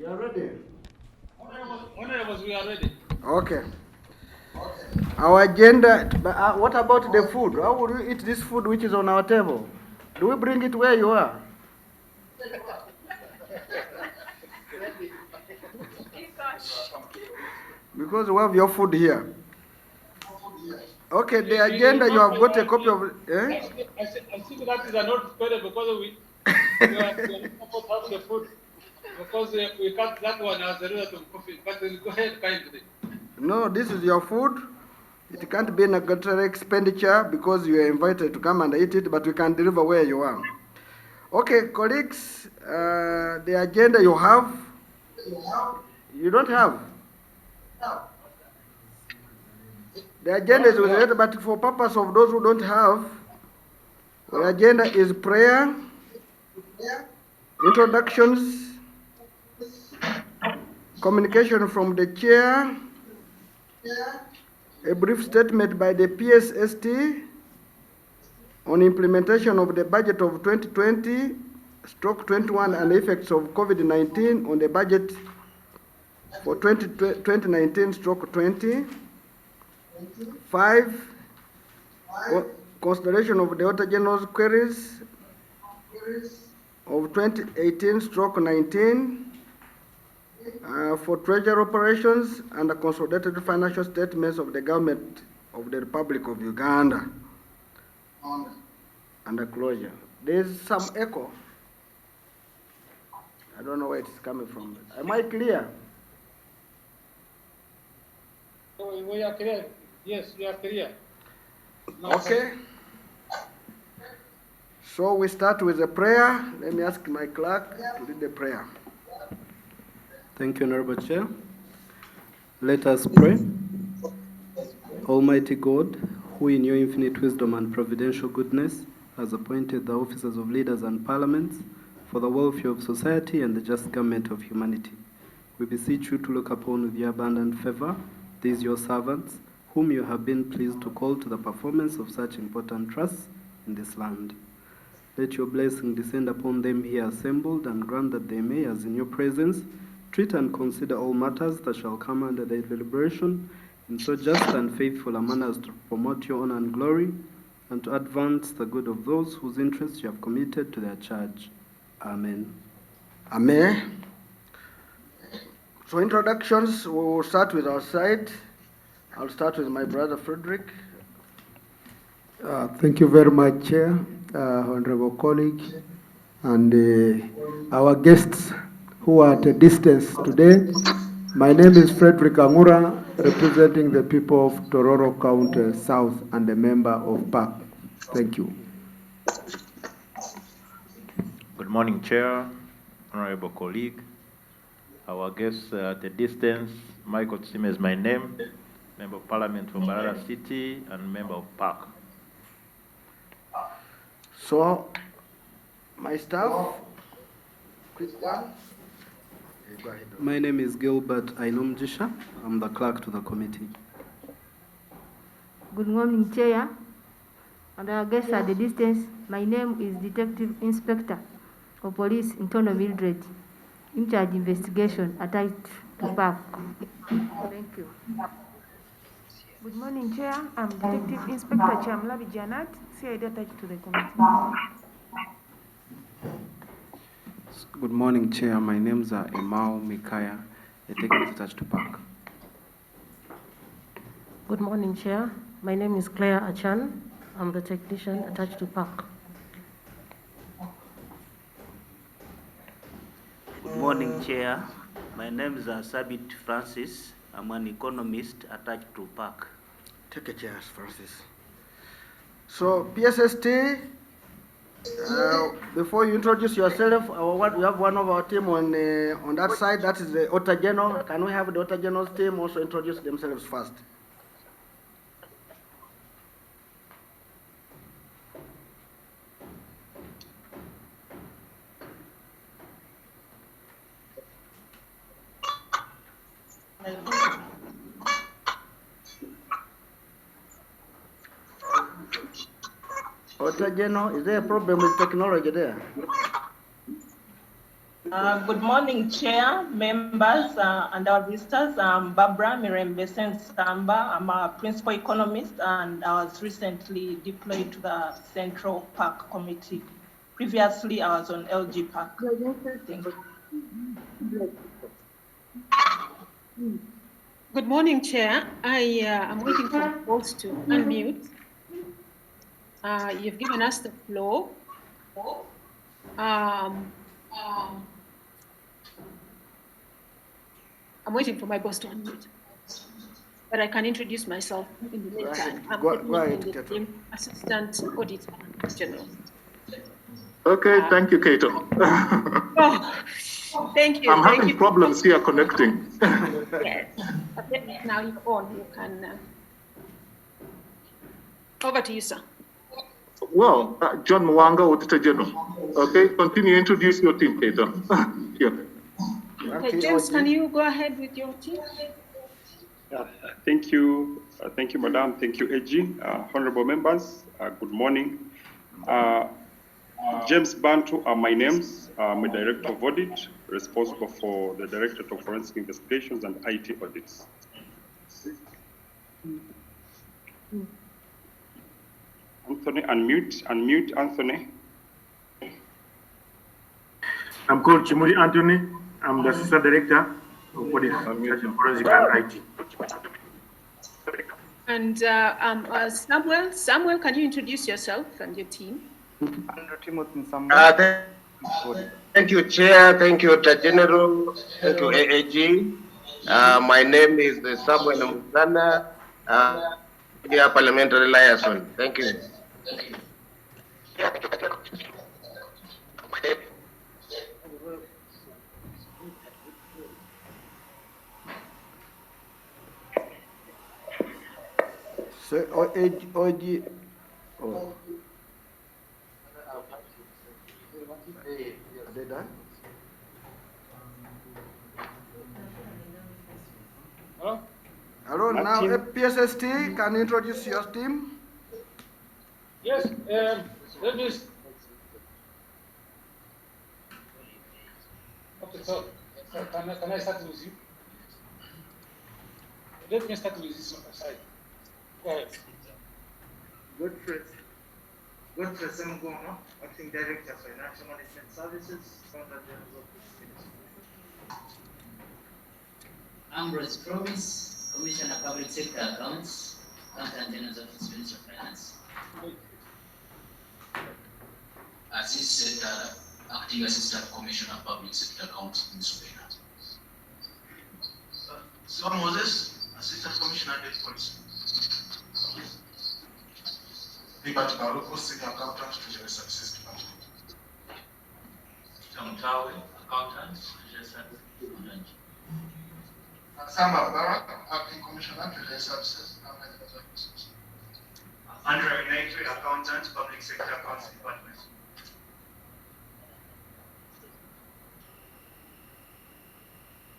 You are ready? Honorables, we are ready. Okay. Our agenda, what about the food? How will you eat this food which is on our table? Do we bring it where you are? Because we have your food here. Okay, the agenda, you have got a copy of I think that is not fair because we are not supposed to have the food because we cut that one as a result of coffee. But go ahead kindly. No, this is your food. It can't be negatory expenditure because you are invited to come and eat it, but we can deliver where you are. Okay, colleagues, the agenda you have, you don't have. The agenda is related, but for purpose of those who don't have, the agenda is prayer, introductions, communication from the chair, a brief statement by the PSST on implementation of the budget of 2020/21 and effects of COVID-19 on the budget for 2019/20. 5, consideration of the Auditor General's queries of 2018/19 for treasury operations and the consolidated financial statements of the government of the Republic of Uganda. And the closure. There's some echo. I don't know where it's coming from. Am I clear? We are clear. Yes, we are clear. Okay. So we start with a prayer. Let me ask my clerk to read the prayer. Thank you, Honorable Chair. Let us pray. Almighty God, who in your infinite wisdom and providential goodness has appointed the officers of leaders and parliaments for the welfare of society and the just government of humanity, we beseech you to look upon with your abundant favor these your servants, whom you have been pleased to call to the performance of such important trusts in this land. Let your blessing descend upon them here assembled, and grant that they may, as in your presence, treat and consider all matters that shall come under their deliberation in so just and faithful a manner as to promote your honor and glory, and to advance the good of those whose interests you have committed to their charge. Amen. Amen. So introductions, we will start with our side. I'll start with my brother Frederick. Thank you very much, Chair, Honorable colleague, and our guests who are at a distance today. My name is Frederick Angura, representing the people of Tororo County South and a member of PAC. Thank you. Good morning, Chair, Honorable colleague. Our guests at a distance, Michael Tsime is my name, Member of Parliament from Barara City and member of PAC. So, my staff, quick one. Go ahead. My name is Gilbert Ainomjisha. I'm the clerk to the committee. Good morning, Chair, and our guests at the distance. My name is Detective Inspector of Police Internal Mildred, in charge investigation attached to PAC. Thank you. Good morning, Chair. I'm Detective Inspector Chamlabi Janat, CID attached to the committee. Good morning, Chair. My names are Emao Mikaya, a technical attached to PAC. Good morning, Chair. My name is Claire Achan. I'm the technician attached to PAC. Good morning, Chair. My name is Sabit Francis. I'm an economist attached to PAC. Take a chair, Francis. So, PSST, before you introduce yourself, we have one of our team on that side. That is the Auditor General. Can we have the Auditor General's team also introduce themselves first? Auditor General, is there a problem with technology there? Good morning, Chair, members, and our visitors. I'm Barbara Mirembesen Samba. I'm a principal economist, and I was recently deployed to the Central Park Committee. Previously, I was on LG Park. Thank you. Good morning, Chair. I am waiting for folks to unmute. You've given us the floor. I'm waiting for my boss to unmute, but I can introduce myself in the meantime. I'm Assistant Auditor General. Okay, thank you, Kato. Thank you. I'm having problems here connecting. Yes. Now you're on. You can. Over to you, sir. Well, John Mwanga, Auditor General. Okay, continue, introduce your team, Kato. Here. Okay, James, can you go ahead with your team? Thank you, Madam. Thank you, AG. Honorable members, good morning. James Bantu are my names. I'm a Director of Audit, responsible for the Directorate of Forensic Investigations and IT Audits. Anthony, unmute, Anthony. I'm called Chimuri Anthony. I'm the Assistant Director of Audit, Forensic and IT. And Samuel, can you introduce yourself and your team? Thank you, Chair. Thank you, Auditor General. Thank you, AAG. My name is Samuel Musana, dear Parliamentary Liaison. Thank you. So, OG. Oh. They done? Hello? Hello, now PSST, can you introduce your team? Yes, let me. Okay, so can I start with you? Let me start with this side. Go ahead. Godfrey Semugono, Acting Director of Financial Management Services, Founder General Office. Ambrose Promise, Commissioner Public Sector Accounts, Accountant General's Office, Minister of Finance. Acting Assistant Commissioner Public Sector Accounts, Minister of Finance. Son Moses, Assistant Commissioner Debt Policy. Liberty Baruko, Senior Accountant, Treasury Services Department. Tamtawe, Accountant, Treasury Services Department. Samba Barak, Acting Commissioner, Treasury Services, Andrew Inaitu, Accountant, Public Sector Accounts Department.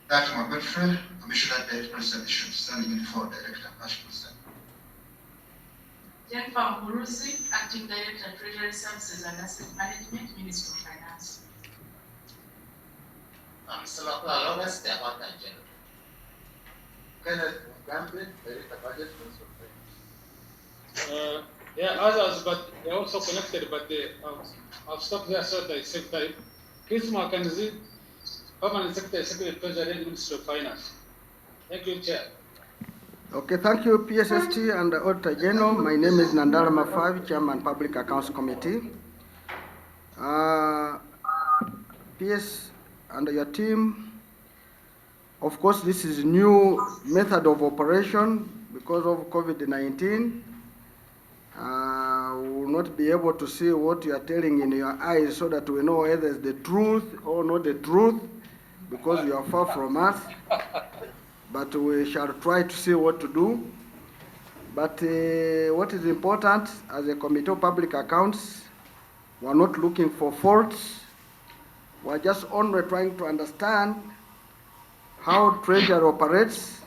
Fatima Godfrey, Commissioner Debt Policy Addition, standing in for Director, National Center. Jennifer Murusi, Acting Director, Treasury Services and Asset Management, Minister of Finance. Mr. Makula Lawrence, the Accountant General. Kenneth Gambe, Director, Budget, Minister of Finance. Yeah, others, but they're also connected, but I'll stop there so that I save time. Chris Mackenzie, Permanent Secretary, Secretary, Treasury, Minister of Finance. Thank you, Chair. Okay, thank you, PSST and the Auditor General. My name is Nandala Mafavi, Chairman, Public Accounts Committee. PS and your team, of course, this is new method of operation because of COVID-19. We will not be able to see what you are telling in your eyes so that we know whether it's the truth or not the truth because you are far from us. But we shall try to see what to do. But what is important as a Committee of Public Accounts, we're not looking for faults. We're just only trying to understand how Treasury operates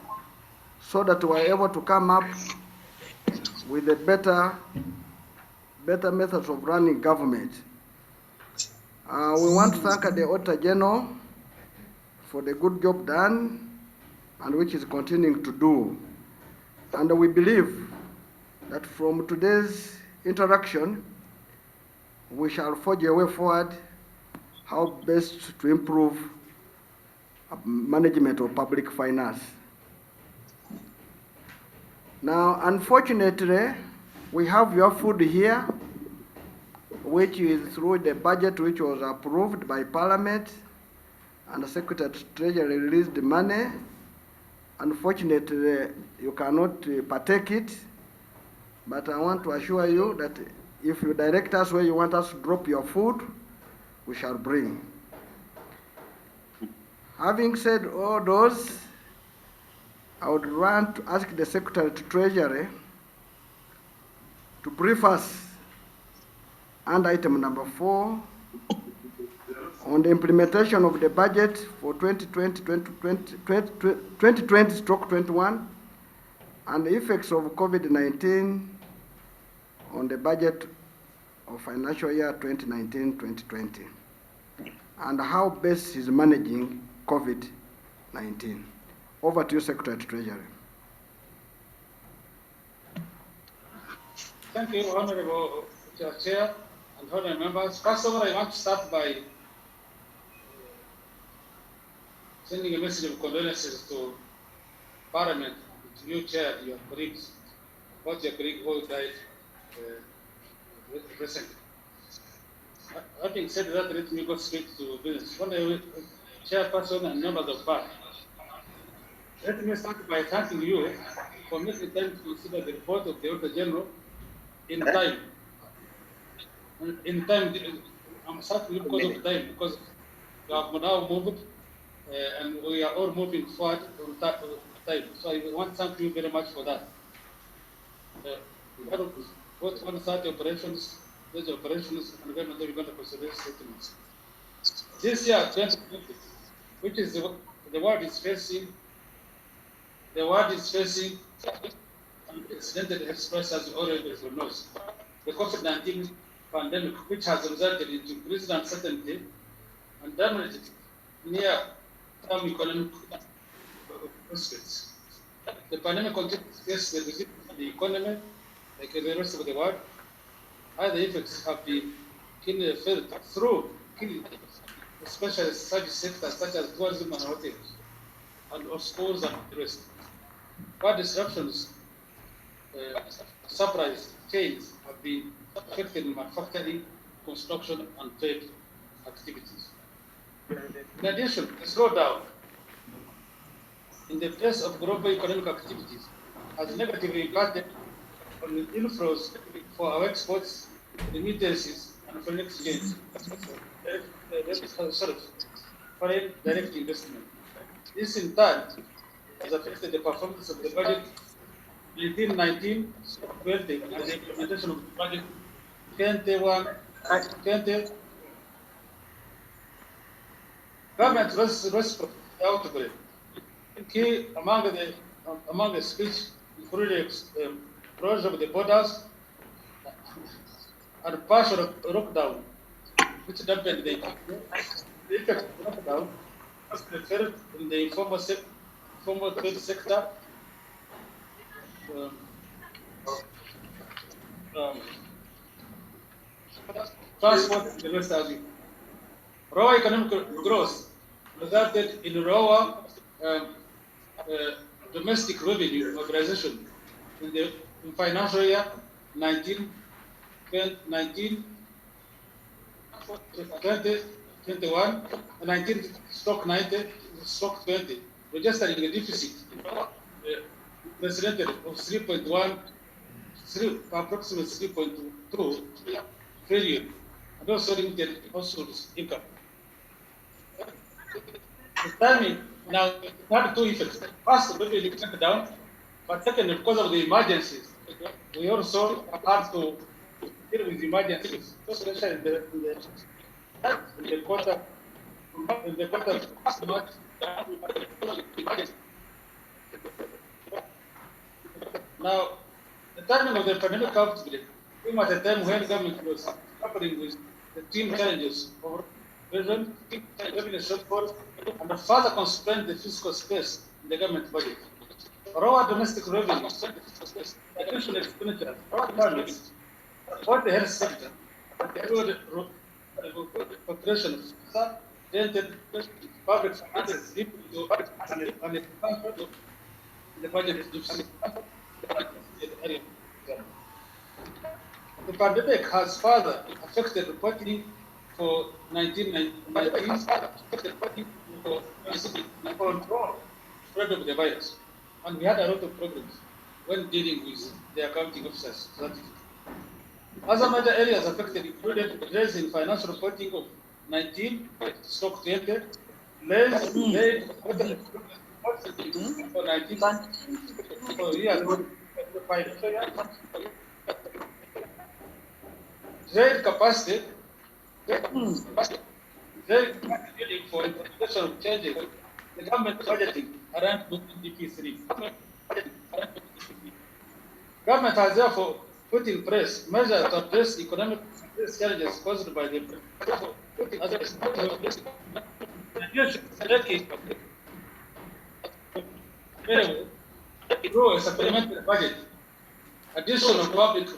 so that we're able to come up with a better methods of running government. We want to thank the Auditor General for the good job done and which is continuing to do. And we believe that from today's interaction, we shall forge a way forward how best to improve management of public finance. Now, unfortunately, we have your food here, which is through the budget which was approved by Parliament, and the Secretary of Treasury released the money. Unfortunately, you cannot partake it, but I want to assure you that if you direct us where you want us to drop your food, we shall bring. Having said all those, I would want to ask the Secretary to Treasury to brief us under item number 4 on the implementation of the budget for 2020-21 and the effects of COVID-19 on the budget of financial year 2019-2020 and how best is managing COVID-19. Over to you, Secretary of Treasury. Thank you, Honorable Chair and honorable members. First of all, I want to start by sending a message of condolences to Parliament, to you, Chair, your colleagues, both your colleague who died recently. Having said that, let me go straight to business. Honorable Chairperson and members of Parliament, let me start by thanking you for making time to consider the report of the Auditor General in time. I'm starting because of time, because we have now moved and we are all moving forward on time. So I want to thank you very much for that. Both on-site operations, those operations, and then we're going to consider settlements. This year, 2020, which is the world is facing, unprecedented express, as you already know, the COVID-19 pandemic, which has resulted in increased uncertainty and damaged near-term economic prospects. The pandemic continues to face the resilience of the economy, like the rest of the world. Other effects have been keenly felt through especially service sectors such as tourism and hotels, and of schools and the rest. But disruptions, surprise chains have been affected in manufacturing, construction, and trade activities. In addition, the slowdown in the pace of global economic activities has negatively impacted on the inflows for our exports, remittances, and foreign exchange. Foreign direct investment. This in turn has affected the performance of the budget 19-20 and the implementation of the budget 20. Government response to the outbreak. Key among the speech included closure of the borders and partial lockdown, which dampened the effect of lockdown was felt in the informal trade sector, transport and the rest of it. Lower economic growth resulted in lower domestic revenue mobilization in financial year 20, 21, 19/90/20, registering a deficit precedented of 3.1, approximately 3.2 trillion, and also limited household income. The timing now had two effects. First, revenue went down, but second, because of the emergencies, we also had to deal with emergencies, especially in the quarter. Now, the timing of the pandemic outbreak came at a time when government was grappling with the twin challenges of revenue shortfall, and further constrain the fiscal space in the government budget. For our domestic revenue, additional expenditures, permits, support the health sector, good population of dented public finances and the budget deficit. The pandemic has further affected reporting for 1919 for control spread of the virus. And we had a lot of problems when dealing with the accounting officers. Other major areas affected included delays in financial reporting of 19, stock 20, delays for 19, for years, trade capacity, trade for implementation of changes, the government budgeting around DP3. Government has therefore put in place measures to address economic challenges caused by the through a supplementary budget, additional public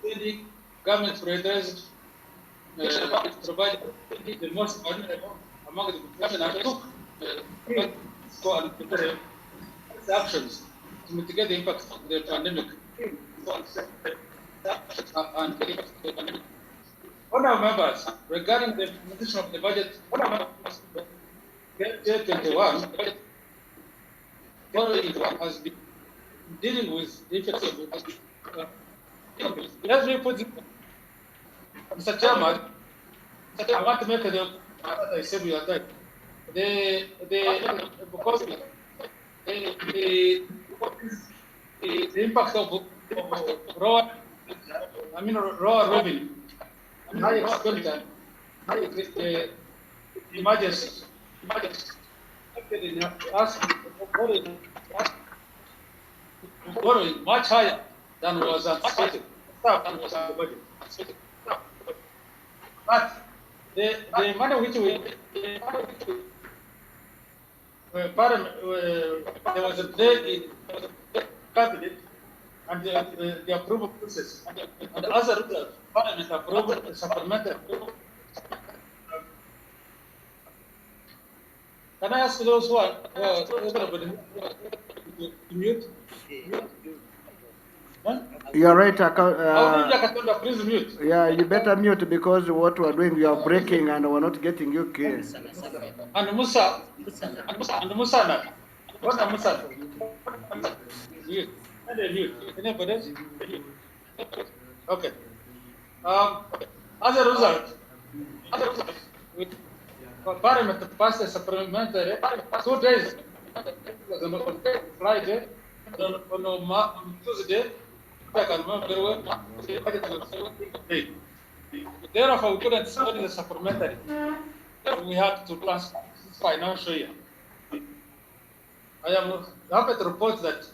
spending, government prioritized provide the most vulnerable among the population and took actions to mitigate the impact of the pandemic. Honourable members, regarding the implementation of the budget 2021, has been dealing with the effects of let me put it, Mr. Chairman, I want to make the I said we are done. Because the impact of raw revenue, high expenditure, the emergency, borrowing much higher than was anticipated. But the money which we there was a delay in cabinet and the approval process, and as a result, Parliament approved the supplementary. Can I ask those who are mute? You are right. Please mute. Yeah, you better mute because what we are doing, you are breaking and we're not getting you clear. And Musa, and Musa, what Musa? Mute. Anybody? Okay. As a result, Parliament passed a supplementary 2 days. On Friday, on Tuesday, I can remember very well. Therefore, we couldn't study the supplementary. We had to transfer this financial year. I am happy to report that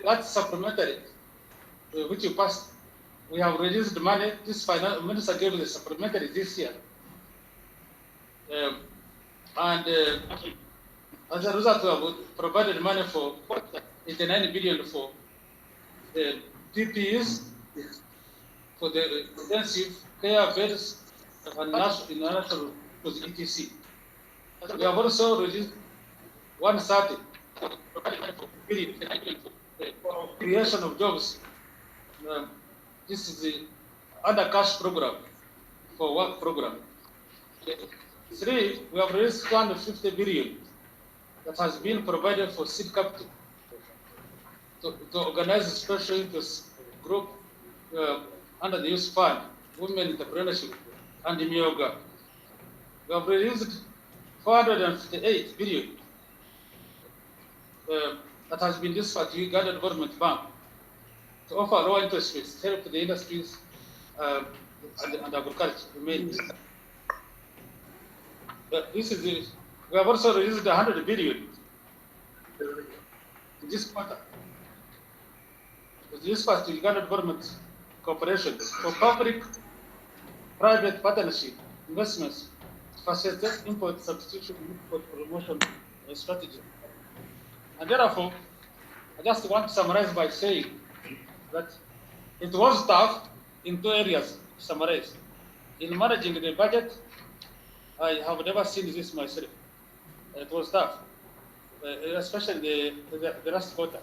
that supplementary, which you passed, we have reduced the money. This finance minister gave the supplementary this year. As a result, we have provided money for 89 billion for the PPEs, for the intensive care beds and national etc. We have also reduced 130 billion for creation of jobs. This is the under cash program for work program. 3, we have raised 250 billion that has been provided for seed capital to organize a special interest group under the Youth Fund, Women Entrepreneurship, and the Myoga. We have raised 458 billion that has been dispatched to Uganda Development Bank to offer low interest rates to help the industries and agriculture mainly. This is the, we have also raised 100 billion in this quarter. This was the Uganda Development Corporation for public private partnership, investments, facilitate import substitution, import promotion strategy. And therefore, I just want to summarize by saying that it was tough in two areas to summarize. In managing the budget, I have never seen this myself. It was tough, especially the last quarter.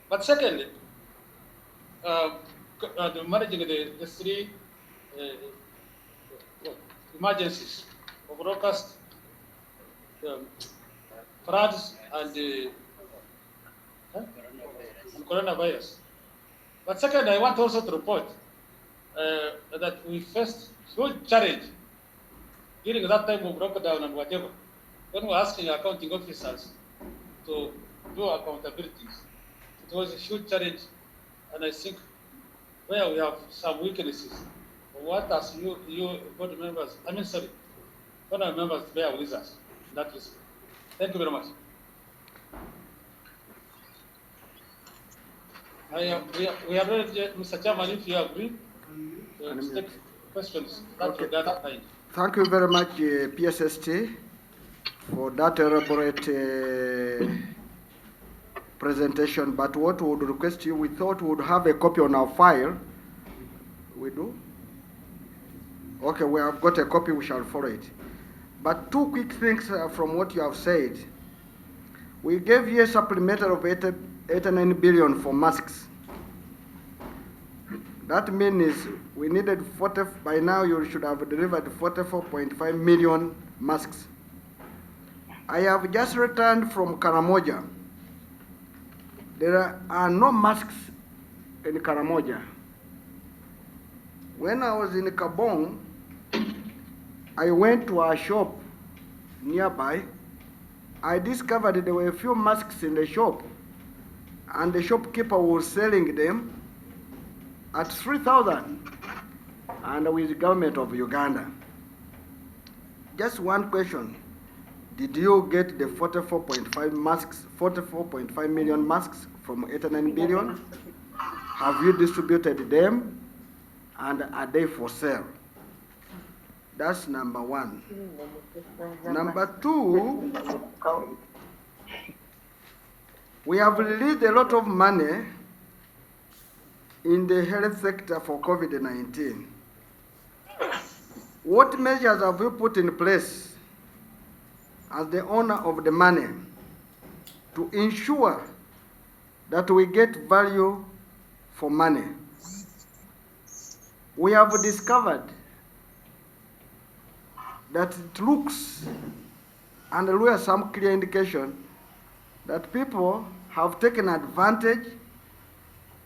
But secondly, managing the three emergencies of locust, floods, and coronavirus. But second, I want also to report that we faced huge challenge during that time of lockdown and whatever, when we were asking accounting officers to do accountabilities. It was a huge challenge, and I think where we have some weaknesses, what as you board members, board members bear with us in that respect. Thank you very much. We are ready, Mr. Chairman, if you agree, to take questions that regard that time. Thank you very much, PSST, for that elaborate presentation. But what we would request you, we thought we would have a copy on our file. We do? Okay, we have got a copy, we shall follow it. But two quick things from what you have said. We gave you a supplementary of 89 billion for masks. That means we needed 40, by now you should have delivered 44.5 million masks. I have just returned from Karamoja. There are no masks in Karamoja. When I was in Kabong, I went to a shop nearby. I discovered there were a few masks in the shop, and the shopkeeper was selling them at 3,000, and with the government of Uganda. Just one question. Did you get the 44.5 masks, 44.5 million masks from 89 billion? Have you distributed them? And are they for sale? That's number one. Number two, we have released a lot of money in the health sector for COVID-19. What measures have you put in place as the owner of the money to ensure that we get value for money? We have discovered that it looks, and there are some clear indication that people have taken advantage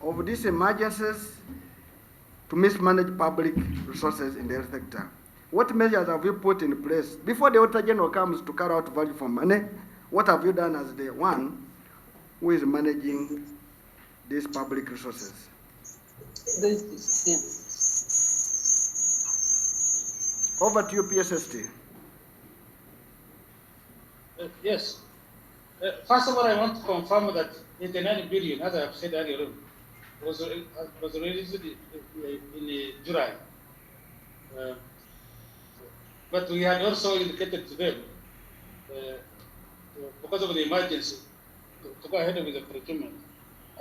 of these emergencies to mismanage public resources in the health sector. What measures have you put in place? Before the Auditor General comes to carry out value for money, what have you done as the one who is managing these public resources? Over to you, PSST. Yes. First of all, I want to confirm that 89 billion, as I have said earlier, was released in July. But we had also indicated to them, because of the emergency, to go ahead with the procurement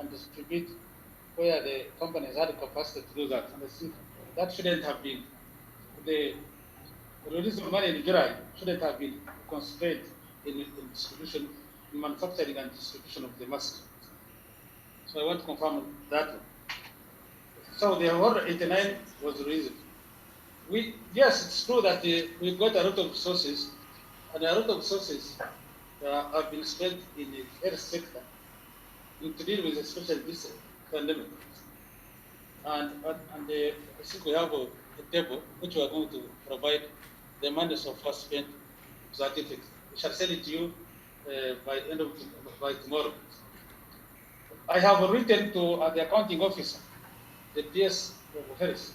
and distribute where the companies had the capacity to do that. And I think that shouldn't have been, the release of money in July shouldn't have been concentrated in distribution, in manufacturing and distribution of the masks. So I want to confirm that one. So the whole 89 was the reason. Yes, it's true that we got a lot of resources, and a lot of resources have been spent in the health sector to deal with especially this pandemic. And I think we have a table which we are going to provide the money so far spent to that effect. We shall send it to you by tomorrow. I have written to the accounting officer, the PS of Harris,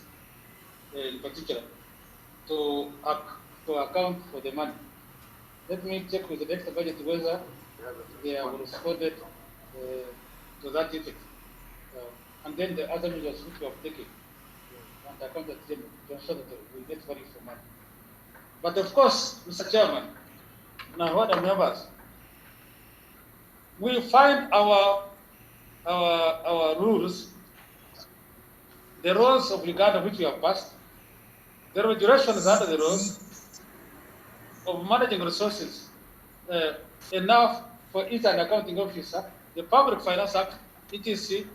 in particular, to account for the money. Let me check with the next budget whether they have responded to that effect. And then the other measures which we have taken. and the accountant general to ensure that we get value for money. But of course, Mr. Chairman, and other members, we find our rules, the rules of Uganda which we have passed, the regulations under the rules of managing resources enough for each an accounting officer, the Public Finance Act, etc.,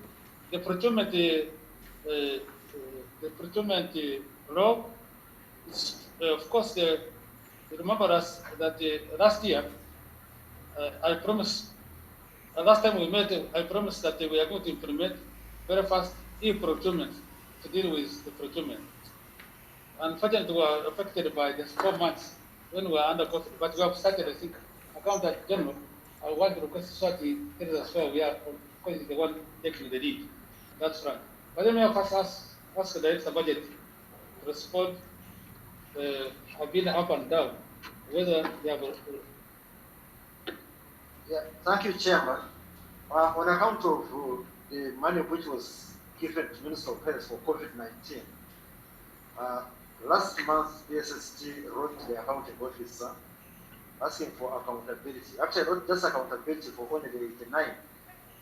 the procurement law. Of course, remember us that last year I promised. Last time we met, I promised that we are going to implement very fast e-procurement to deal with the procurement. Unfortunately, we were affected by the 4 months when we were under COVID, but we have started, I think, Accountant General. I want to request Swati tell us where we are, because it's the one taking the lead. That's right. But then we have first ask the Director Budget to respond. I've been up and down, whether they have. Yeah, thank you, Chairman. On account of the money which was given to Minister of Health for COVID-19, last month, the SST wrote to the accounting officer asking for accountability. Actually, not just accountability for only the 89,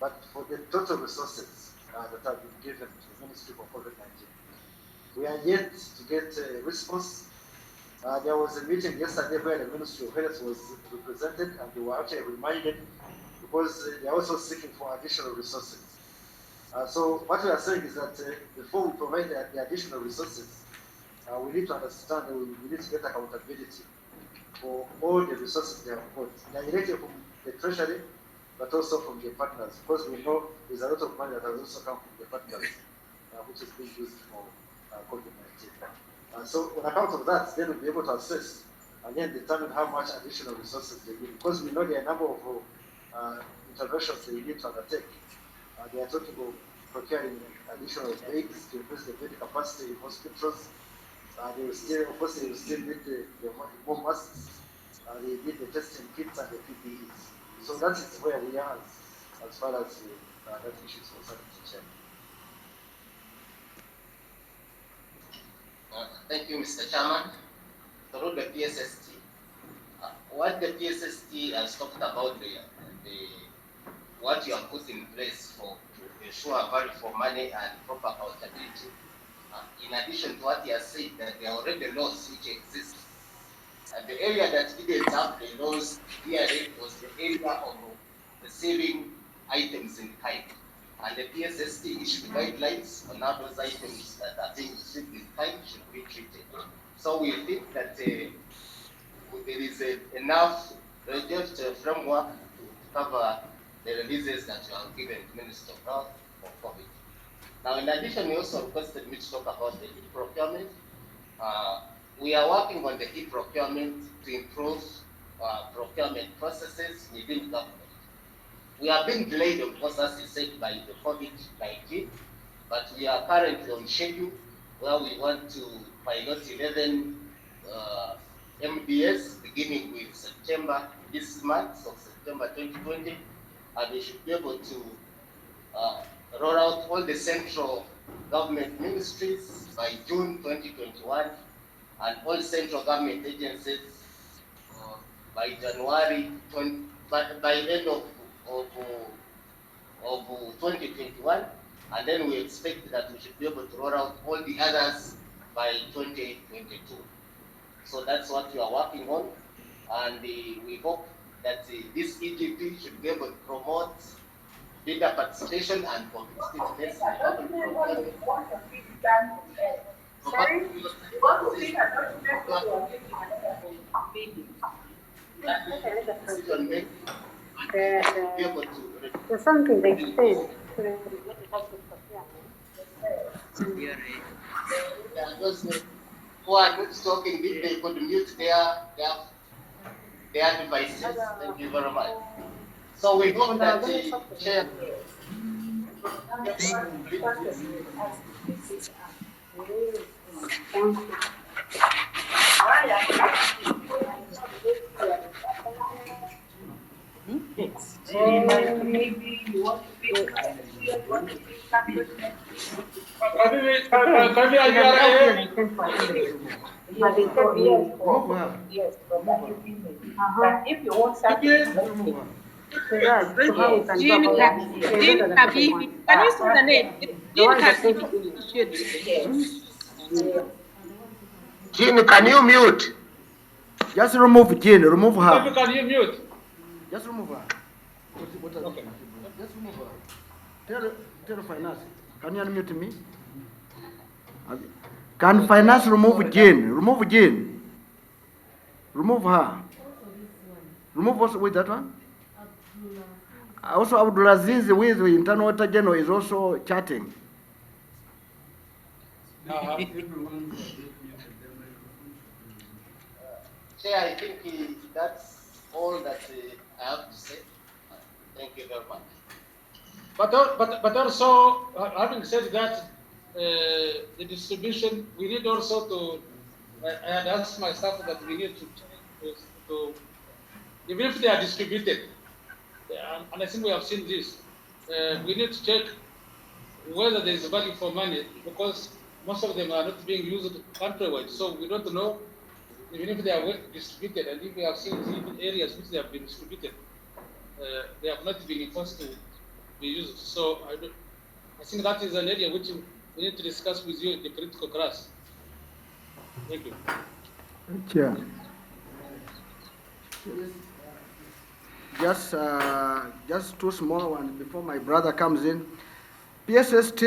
but for the total resources that have been given to the Ministry for COVID-19. We are yet to get a response. There was a meeting yesterday where the Ministry of Health was represented, and they were actually reminded because they are also seeking for additional resources. So what we are saying is that before we provide the additional resources, we need to understand that we need to get accountability for all the resources they have got, directly from the Treasury, but also from the partners, because we know there's a lot of money that has also come from the partners, which is being used for COVID-19. So on account of that, then we'll be able to assess and then determine how much additional resources they need, because we know there are a number of interventions they need to undertake. They are talking about procuring additional beds to increase the bed capacity in hospitals. They will still, of course, they will still need the more masks. They need the testing kits and the PPEs. So that is where we are as far as that issue is concerned, Mr. Chairman. Thank you, Mr. Chairman. Through the PSST, what the PSST has talked about, what you have put in place to ensure value for money and proper accountability. In addition to what he has said, that there are already laws which exist. And the area that didn't have the laws here was the area of receiving items in kind. And the PSST issued guidelines on how those items that are being received in kind should be treated. So we think that there is enough regulatory framework to cover the releases that you have given to Minister of Health for COVID. Now, in addition, we also requested me to talk about the e-procurement. We are working on the e-procurement to improve procurement processes within government. We have been delayed, of course, as is said, by the COVID-19, but we are currently on schedule where we want to pilot 11 MDS beginning with September this month, so September 2020, and we should be able to roll out all the central government ministries by June 2021 and all central government agencies by January 20, by end of 2021, and then we expect that we should be able to roll out all the others by 2022. So that's what we are working on, and we hope that this EGP should be able to promote bigger participation and competitiveness in public procurement. There's something they said. Those who are not talking, if they could mute their devices. Thank you very much. So we hope that the chair. Maybe you want to be But they said yes for yes, but if you want something, so how we can go about that? Jean Kabibi. Can you say the name? The Jean one that says Kabibi. Jean, can you mute? Just remove Jean, remove her. Can you mute? Just remove her. Okay. Just remove her. Tell finance. Can you unmute me? Can finance remove Jean? Remove Jean. Remove her. Remove also with that one. Also, Abdulaziz with the internal water general is also chatting. Chair, I think that's all that I have to say. Thank you very much. But also, having said that, the distribution, we need also to, I had asked my staff that we need to even if they are distributed, and I think we have seen this, we need to check whether there is value for money, because most of them are not being used countrywide. So we don't know, even if they are well distributed, and if we have seen even areas which they have been distributed, they have not been enforced to be used. So I think that is an area which we need to discuss with you in the political class. Thank you. Chair. Just two small ones before my brother comes in. PSST,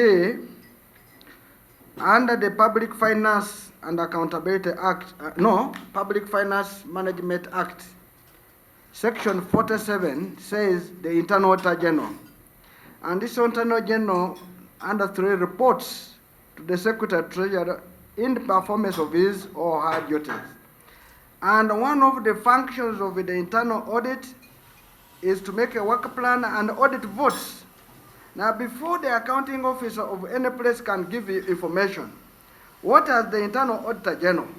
under the Public Finance and Accountability Act, Public Finance Management Act, Section 47 says the Internal Auditor General. And this Internal General under 3 reports to the Secretary Treasurer in the performance of his or her duties. And one of the functions of the internal audit is to make a work plan and audit votes. Now, before the accounting officer of any place can give you information, what has the internal auditor general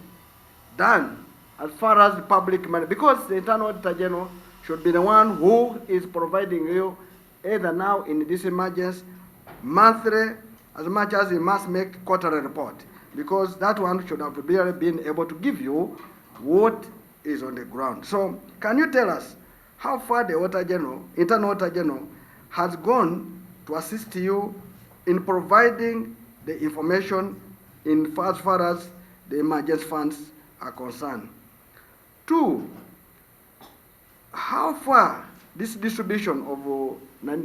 done as far as the public money? Because the internal auditor general should be the one who is providing you, either now in this emergency, monthly, as much as he must make quarterly report, because that one should have really been able to give you what is on the ground. So, can you tell us how far the Auditor General, Internal Auditor General, has gone to assist you in providing the information as far as the emergency funds are concerned? 2, how far this distribution of,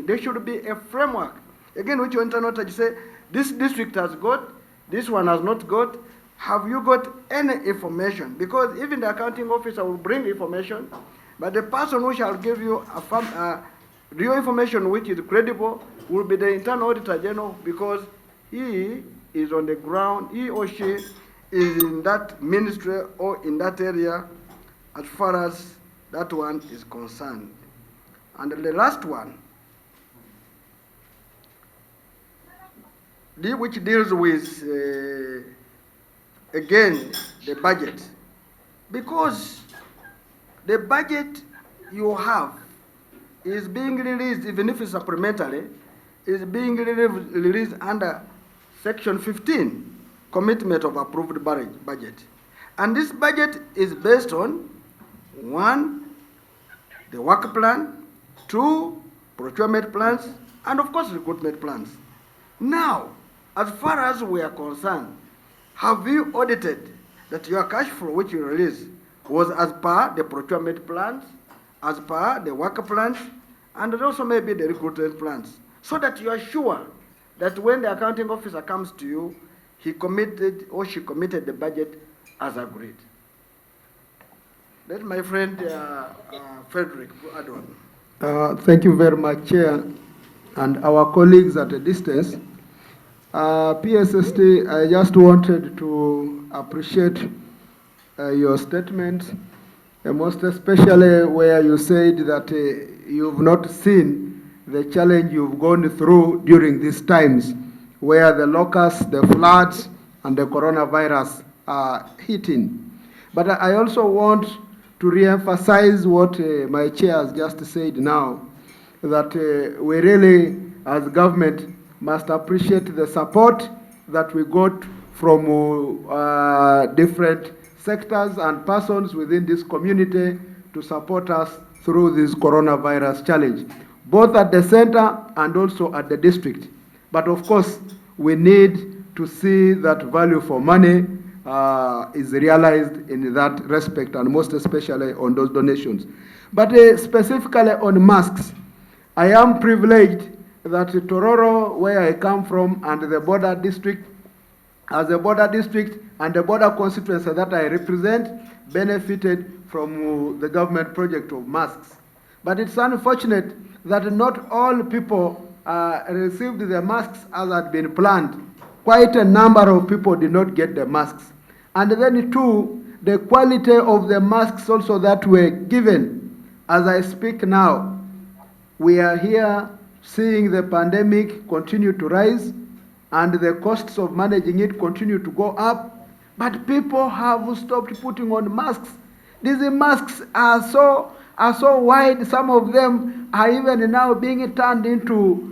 there should be a framework, again, which your internal auditor say, this district has got, this one has not got. Have you got any information? Because even the accounting officer will bring information, but the person who shall give you real information which is credible will be the internal auditor general, because he is on the ground, he or she is in that ministry or in that area as far as that one is concerned. And the last one, which deals with, again, the budget. Because the budget you have is being released, even if it's supplementary, is being released under Section 15, Commitment of Approved Budget. And this budget is based on 1, the work plan, 2, procurement plans, and of course recruitment plans. Now, as far as we are concerned, have you audited that your cash flow which you release was as per the procurement plans, as per the work plans, and also maybe the recruitment plans, so that you are sure that when the accounting officer comes to you, he committed or she committed the budget as agreed? Let my friend Frederick add on. Thank you very much, Chair, and our colleagues at a distance. PSST, I just wanted to appreciate your statement, most especially where you said that you've not seen the challenge you've gone through during these times, where the locusts, the floods, and the coronavirus are hitting. But I also want to re-emphasize what my chair has just said now, that we really, as government, must appreciate the support that we got from different sectors and persons within this community to support us through this coronavirus challenge, both at the center and also at the district. But of course, we need to see that value for money is realized in that respect, and most especially on those donations. But specifically on masks, I am privileged that Tororo, where I come from, and the border district, as a border district and the border constituency that I represent, benefited from the government project of masks. But it's unfortunate that not all people received the masks as had been planned. Quite a number of people did not get the masks. And then too, the quality of the masks also that were given. As I speak now, we are here seeing the pandemic continue to rise and the costs of managing it continue to go up, but people have stopped putting on masks. These masks are so wide, some of them are even now being turned into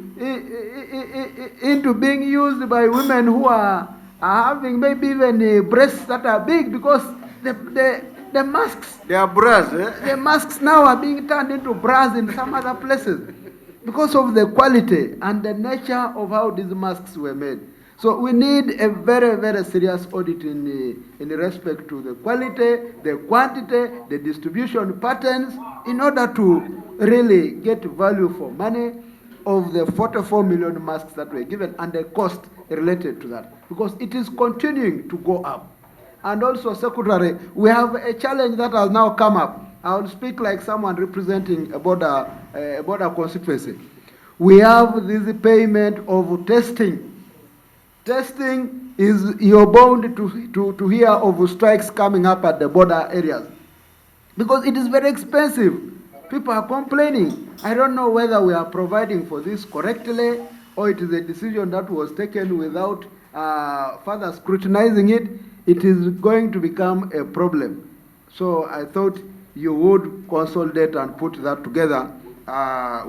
being used by women who are having maybe even breasts that are big, because the masks, they are bras, eh? The masks now are being turned into bras in some other places because of the quality and the nature of how these masks were made. So we need a very, very serious audit in respect to the quality, the quantity, the distribution patterns, in order to really get value for money of the 44 million masks that were given and the cost related to that, because it is continuing to go up. And also, Secretary, we have a challenge that has now come up. I will speak like someone representing a border constituency. We have this payment of testing. Testing is, you're bound to hear of strikes coming up at the border areas, because it is very expensive. People are complaining. I don't know whether we are providing for this correctly, or it is a decision that was taken without further scrutinizing it. It is going to become a problem. So I thought you would consolidate and put that together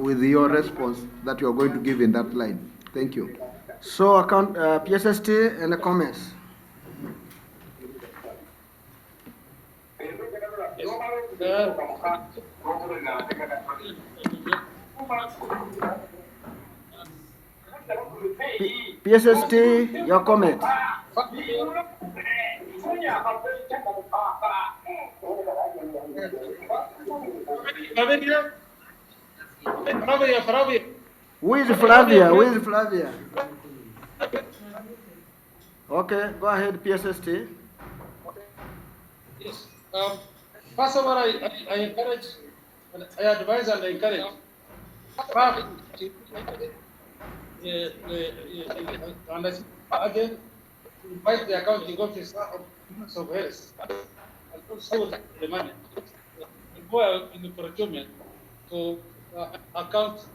with your response that you are going to give in that line. Thank you. So account PSST and the comments. PSST, your comment. Who is Flavia? Who is Flavia? Okay, go ahead, PSST. Yes. First of all, I encourage, I advise and encourage and again, invite the accounting officer of Ministry of Health and also the money go in the procurement to account,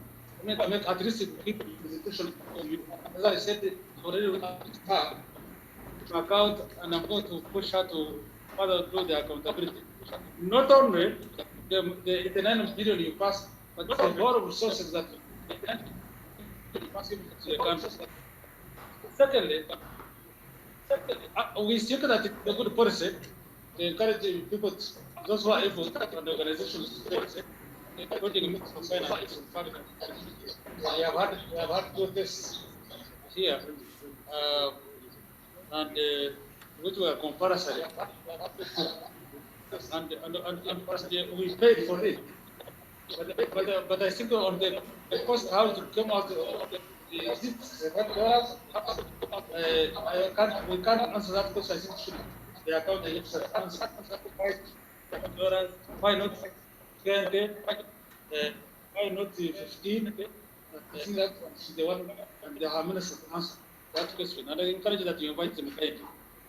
make at least people presentation. As I said, already to account, and I'm going to push her to further do the accountability. Not only the 89 billion you pass, but a lot of resources that pass into the country. Secondly, we think that it's a good policy to encourage people, those who are able, and organizations putting a mix of finance and family. We have had two tests here, and which were compulsory, and we paid for it. But I think on the cost, how to come out of we can't answer that question. I think should the accounting answer. Why not 20? Why not 15? I think that is the one, and the minister to answer that question. And I encourage that you invite them.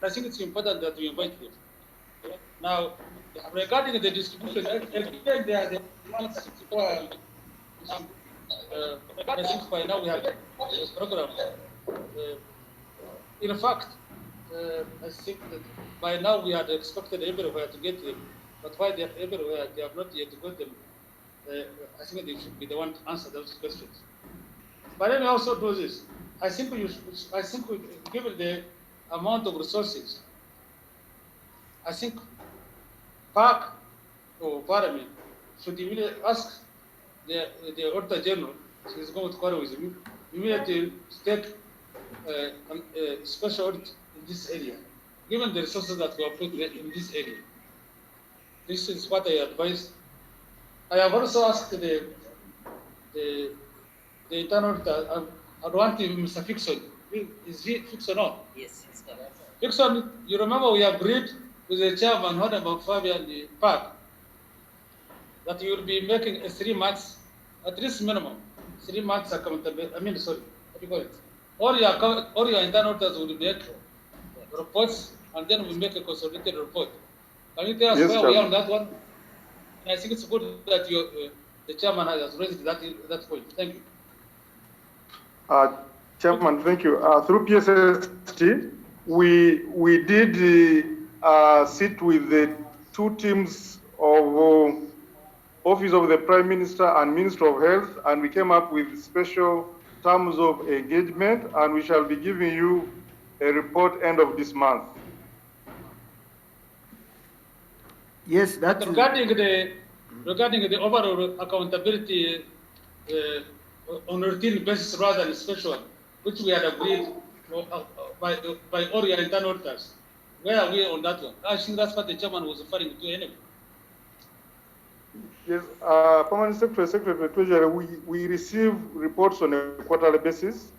I think it's important that you invite them. Now, regarding the distribution, again, there are the ones who are, I think by now we have a program. In fact, I think that by now we had expected everywhere to get them, but why they are everywhere, they have not yet got them. I think they should be the one to answer those questions. But let me also do this. I think given the amount of resources, I think Park or Parliament should immediately ask the Auditor General, she is going to quarrel with him, immediately take a special audit in this area, given the resources that were put in this area. This is what I advise. I have also asked the internal auditor, I want Mr. Fixon. Is he Fixon on? Yes, he's correct. Fixon, you remember we agreed with the chairman, Honorable Fabian the Park, that you will be making a 3 months, at least minimum, 3 months accountability. I mean, sorry, what do you call it? All your internal auditors will make reports, and then we make a consolidated report. Can you tell us where we are on that one? And I think it's good that the chairman has raised that point. Thank you. Chairman, thank you. Through PSST, we did sit with the two teams of Office of the Prime Minister and Minister of Health, and we came up with special terms of engagement, and we shall be giving you a report end of this month. Yes, that regarding the overall accountability on a routine basis rather than special one, which we had agreed by all your internal auditors. Where are we on that one? I think that's what the chairman was referring to anyway. Yes, Permanent Secretary, Treasury, we receive reports on a quarterly basis.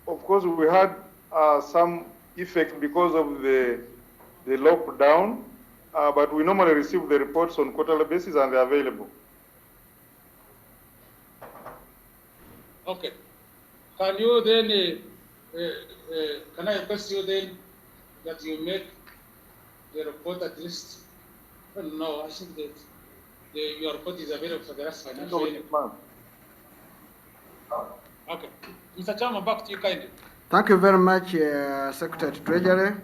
Of course, we had some effect because of the lockdown, but we normally receive the reports on quarterly basis and they're available. Okay. Can you then, can I request you then that you make the report at least? No, I think that your report is available for the last financial year. Okay. Mr. Chairman, back to you kindly. Thank you very much, Secretary Treasury.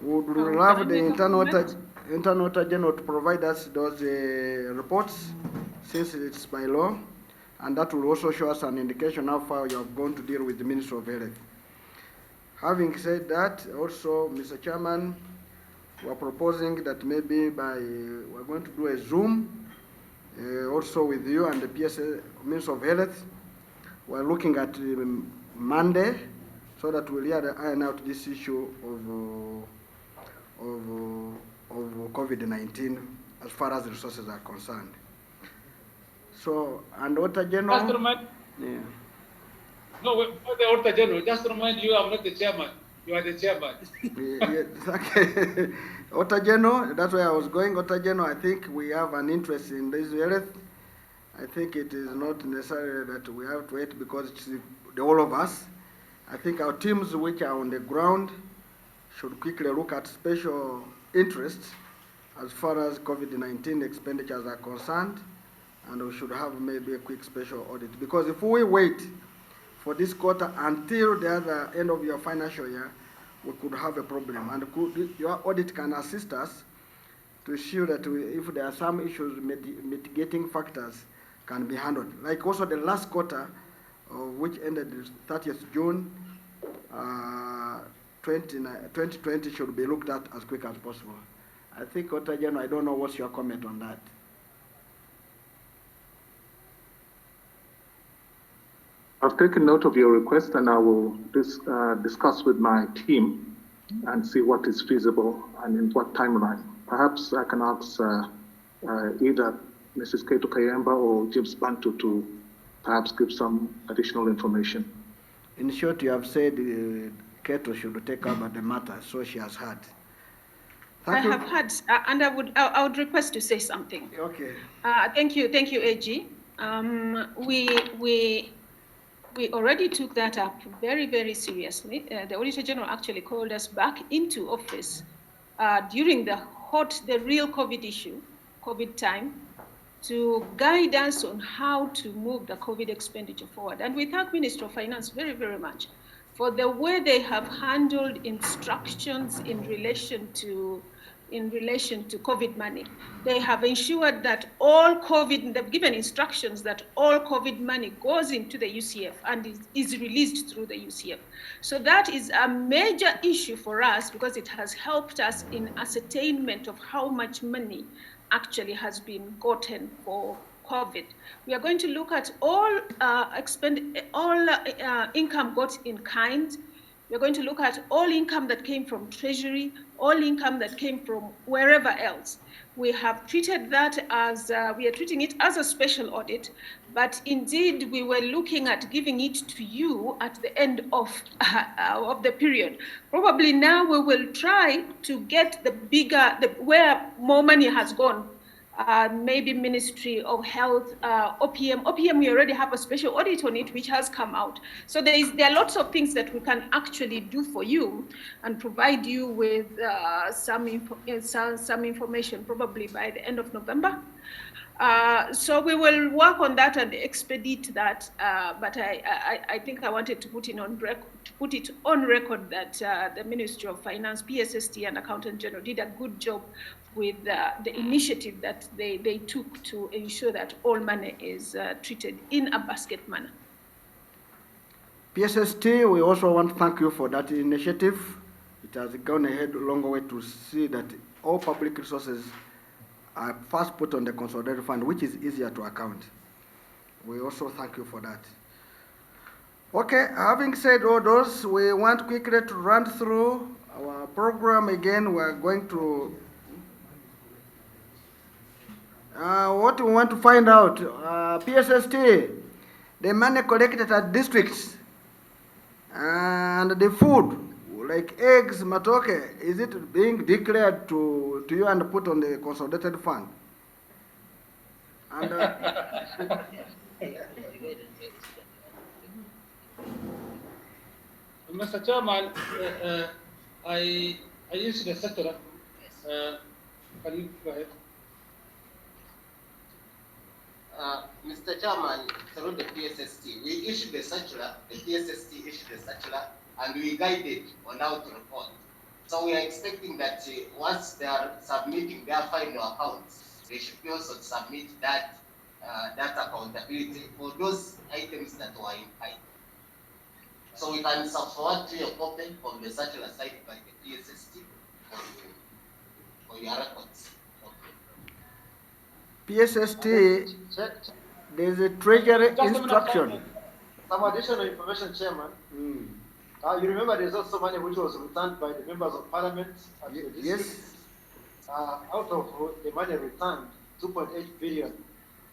We would love the internal auditor general to provide us those reports, since it's by law, and that will also show us an indication how far you are going to deal with the Ministry of Health. Having said that, also, Mr. Chairman, we are proposing that maybe we're going to do a Zoom also with you and the Minister of Health. We're looking at Monday, so that we'll iron out this issue of COVID-19 as far as the resources are concerned. So, and Auditor General. Just to remind. Yeah. No, the Auditor General. Just to remind you, I'm not the chairman. You are the chairman. Okay. Auditor General, that's where I was going. Auditor General, I think we have an interest in this health. I think it is not necessary that we have to wait because it's all of us. I think our teams which are on the ground should quickly look at special interests as far as COVID-19 expenditures are concerned, and we should have maybe a quick special audit. Because if we wait for this quarter until the other end of your financial year, we could have a problem. And your audit can assist us to ensure that if there are some issues, mitigating factors can be handled. Like also the last quarter, which ended 30th June 2020 should be looked at as quick as possible. I think, Auditor General, I don't know what's your comment on that. I've taken note of your request and I will discuss with my team and see what is feasible and in what timeline. Perhaps I can ask either Mrs. Keto Kayemba or James Bantu to perhaps give some additional information. In short, you have said Keto should take over the matter, so she has heard. I have heard, and I would request to say something. Okay. Thank you, AG. We already took that up very, very seriously. The Auditor General actually called us back into office during the real COVID issue, COVID time, to guide us on how to move the COVID expenditure forward. And we thank Minister of Finance very, very much for the way they have handled instructions in relation to in relation to COVID money. They have ensured that all COVID, they've given instructions that all COVID money goes into the UCF and is released through the UCF. So that is a major issue for us because it has helped us in ascertainment of how much money actually has been gotten for COVID. We are going to look at all income got in kind. We're going to look at all income that came from Treasury, all income that came from wherever else. We have treated that as, we are treating it as a special audit, but indeed we were looking at giving it to you at the end of the period. Probably now we will try to get the bigger, where more money has gone. Maybe Ministry of Health, OPM. OPM, we already have a special audit on it, which has come out. So there are lots of things that we can actually do for you and provide you with some information probably by the end of November. So we will work on that and expedite that. But I think I wanted to put it on record that the Ministry of Finance, PSST, and Accountant General did a good job with the initiative that they took to ensure that all money is treated in a basket manner. PSST, we also want to thank you for that initiative. It has gone ahead a long way to see that all public resources are first put on the consolidated fund, which is easier to account. We also thank you for that. Okay, having said all those, we want quickly to run through our program again. We're going to what we want to find out, PSST, the money collected at districts and the food, like eggs, matoke, is it being declared to you and put on the consolidated fund? And, Mr. Chairman, I used the circular. Can you go ahead? Mr. Chairman, through the PSST, we issued the circular, the PSST issued the circular, and we guided on how to report. So we are expecting that once they are submitting their final accounts, they should be also submit that that accountability for those items that were in kind. So we can forward to your copy from the circular site by the PSST for your records. PSST, there's a treasury instruction. Some additional information, Chairman. You remember there's also money which was returned by the members of parliament at the district. Yes. Out of the money returned, 2.8 billion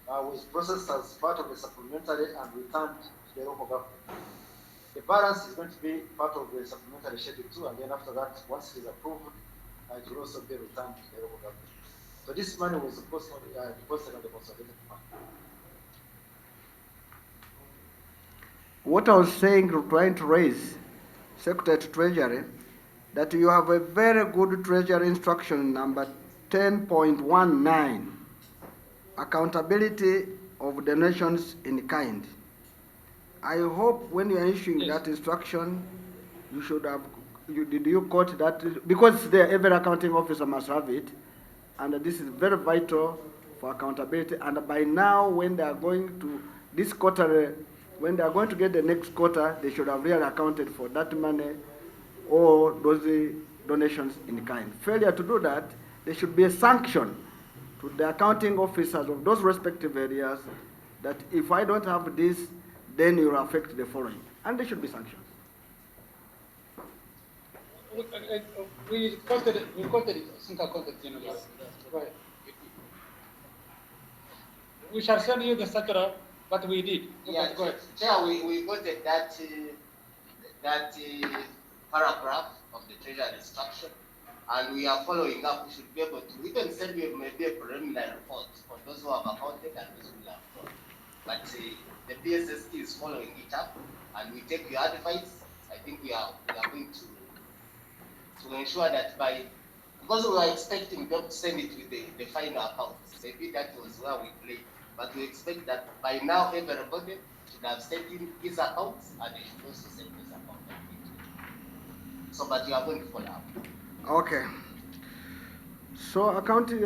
was processed as part of the supplementary and returned to the local government. The balance is going to be part of the supplementary schedule 2, and then after that, once it is approved, it will also be returned to the local government. So this money was supposed to be deposited on the consolidated fund. What I was saying, trying to raise, Secretary to Treasury, that you have a very good Treasury instruction number 10.19, accountability of donations in kind. I hope when you are issuing that instruction, you should have, did you quote that? Because every accounting officer must have it, and this is very vital for accountability. And by now, when they are going to this quarter, when they are going to get the next quarter, they should have really accounted for that money or those donations in kind. Failure to do that, there should be a sanction to the accounting officers of those respective areas that if I don't have this, then you will affect the following. And there should be sanctions. We quoted it, I think I quoted it, Go ahead. We shall send you the circular, but we did. Yeah, go ahead. Chair, we quoted that paragraph of the Treasury instruction, and we are following up. We should be able to, we can send you maybe a preliminary report for those who have accounted and those who have not. But the PSST is following it up, and we take your advice. I think we are going to ensure that because we were expecting them to send it with the final accounts. Maybe that was where we played. But we expect that by now everybody should have sent in his accounts, and they should also send his account. So, but you are going to follow up. Okay. So, accounting,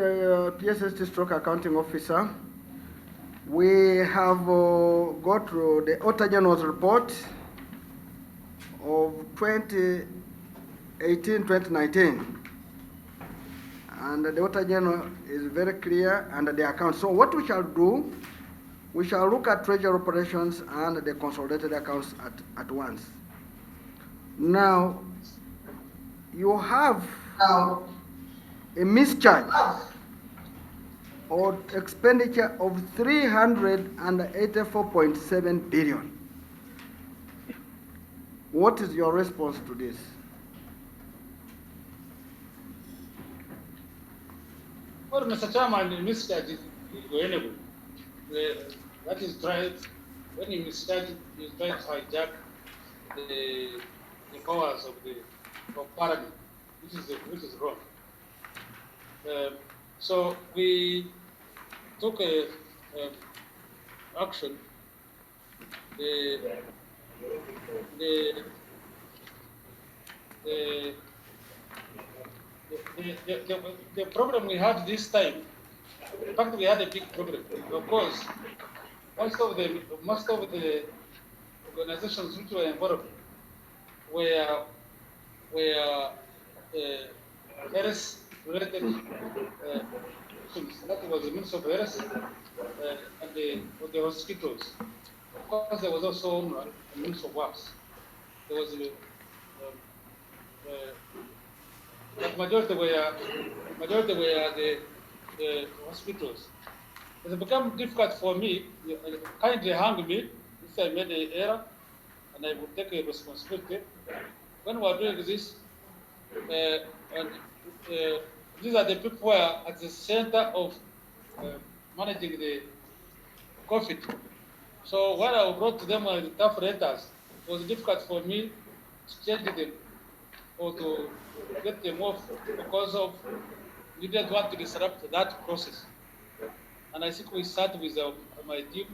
PSST stroke accounting officer, we have got the Auditor General's report of 2018-2019. And the Auditor General is very clear under the account. So what we shall do, we shall look at treasury operations and the consolidated accounts at once. Now, you have a mischarge or expenditure of 384.7 billion. What is your response to this? Well, Mr. Chairman, the mischarge is winnable. That is tried, when you mischarge, you try to hijack the powers of Parliament, which is wrong. So we took action. The problem we had this time, in fact, we had a big problem. Of course, most of the organizations which were involved were health-related issues. That was the Ministry of Health and the hospitals. Of course, there was also the Ministry of Works. There was but majority were the hospitals. It has become difficult for me. Kindly hang me if I made an error, and I will take a responsibility. When we are doing this, these are the people who are at the center of managing the COVID. So when I brought to them the tough letters, it was difficult for me to change them or to get them off because of we didn't want to disrupt that process. And I think we start with my team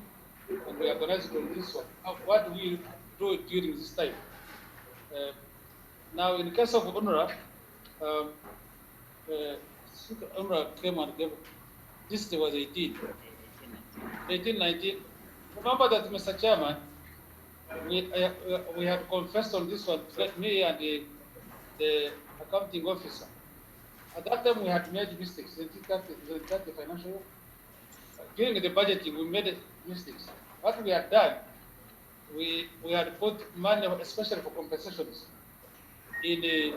and we organized on this one. What do we do during this time? Now, in the case of UNRWA, UNRWA came and gave, this was 18, 19. Remember that, Mr. Chairman, we had confessed on this one, me and the accounting officer. At that time, we had made mistakes. The financial year. During the budgeting, we made mistakes. What we had done, we had put money, especially for compensations, in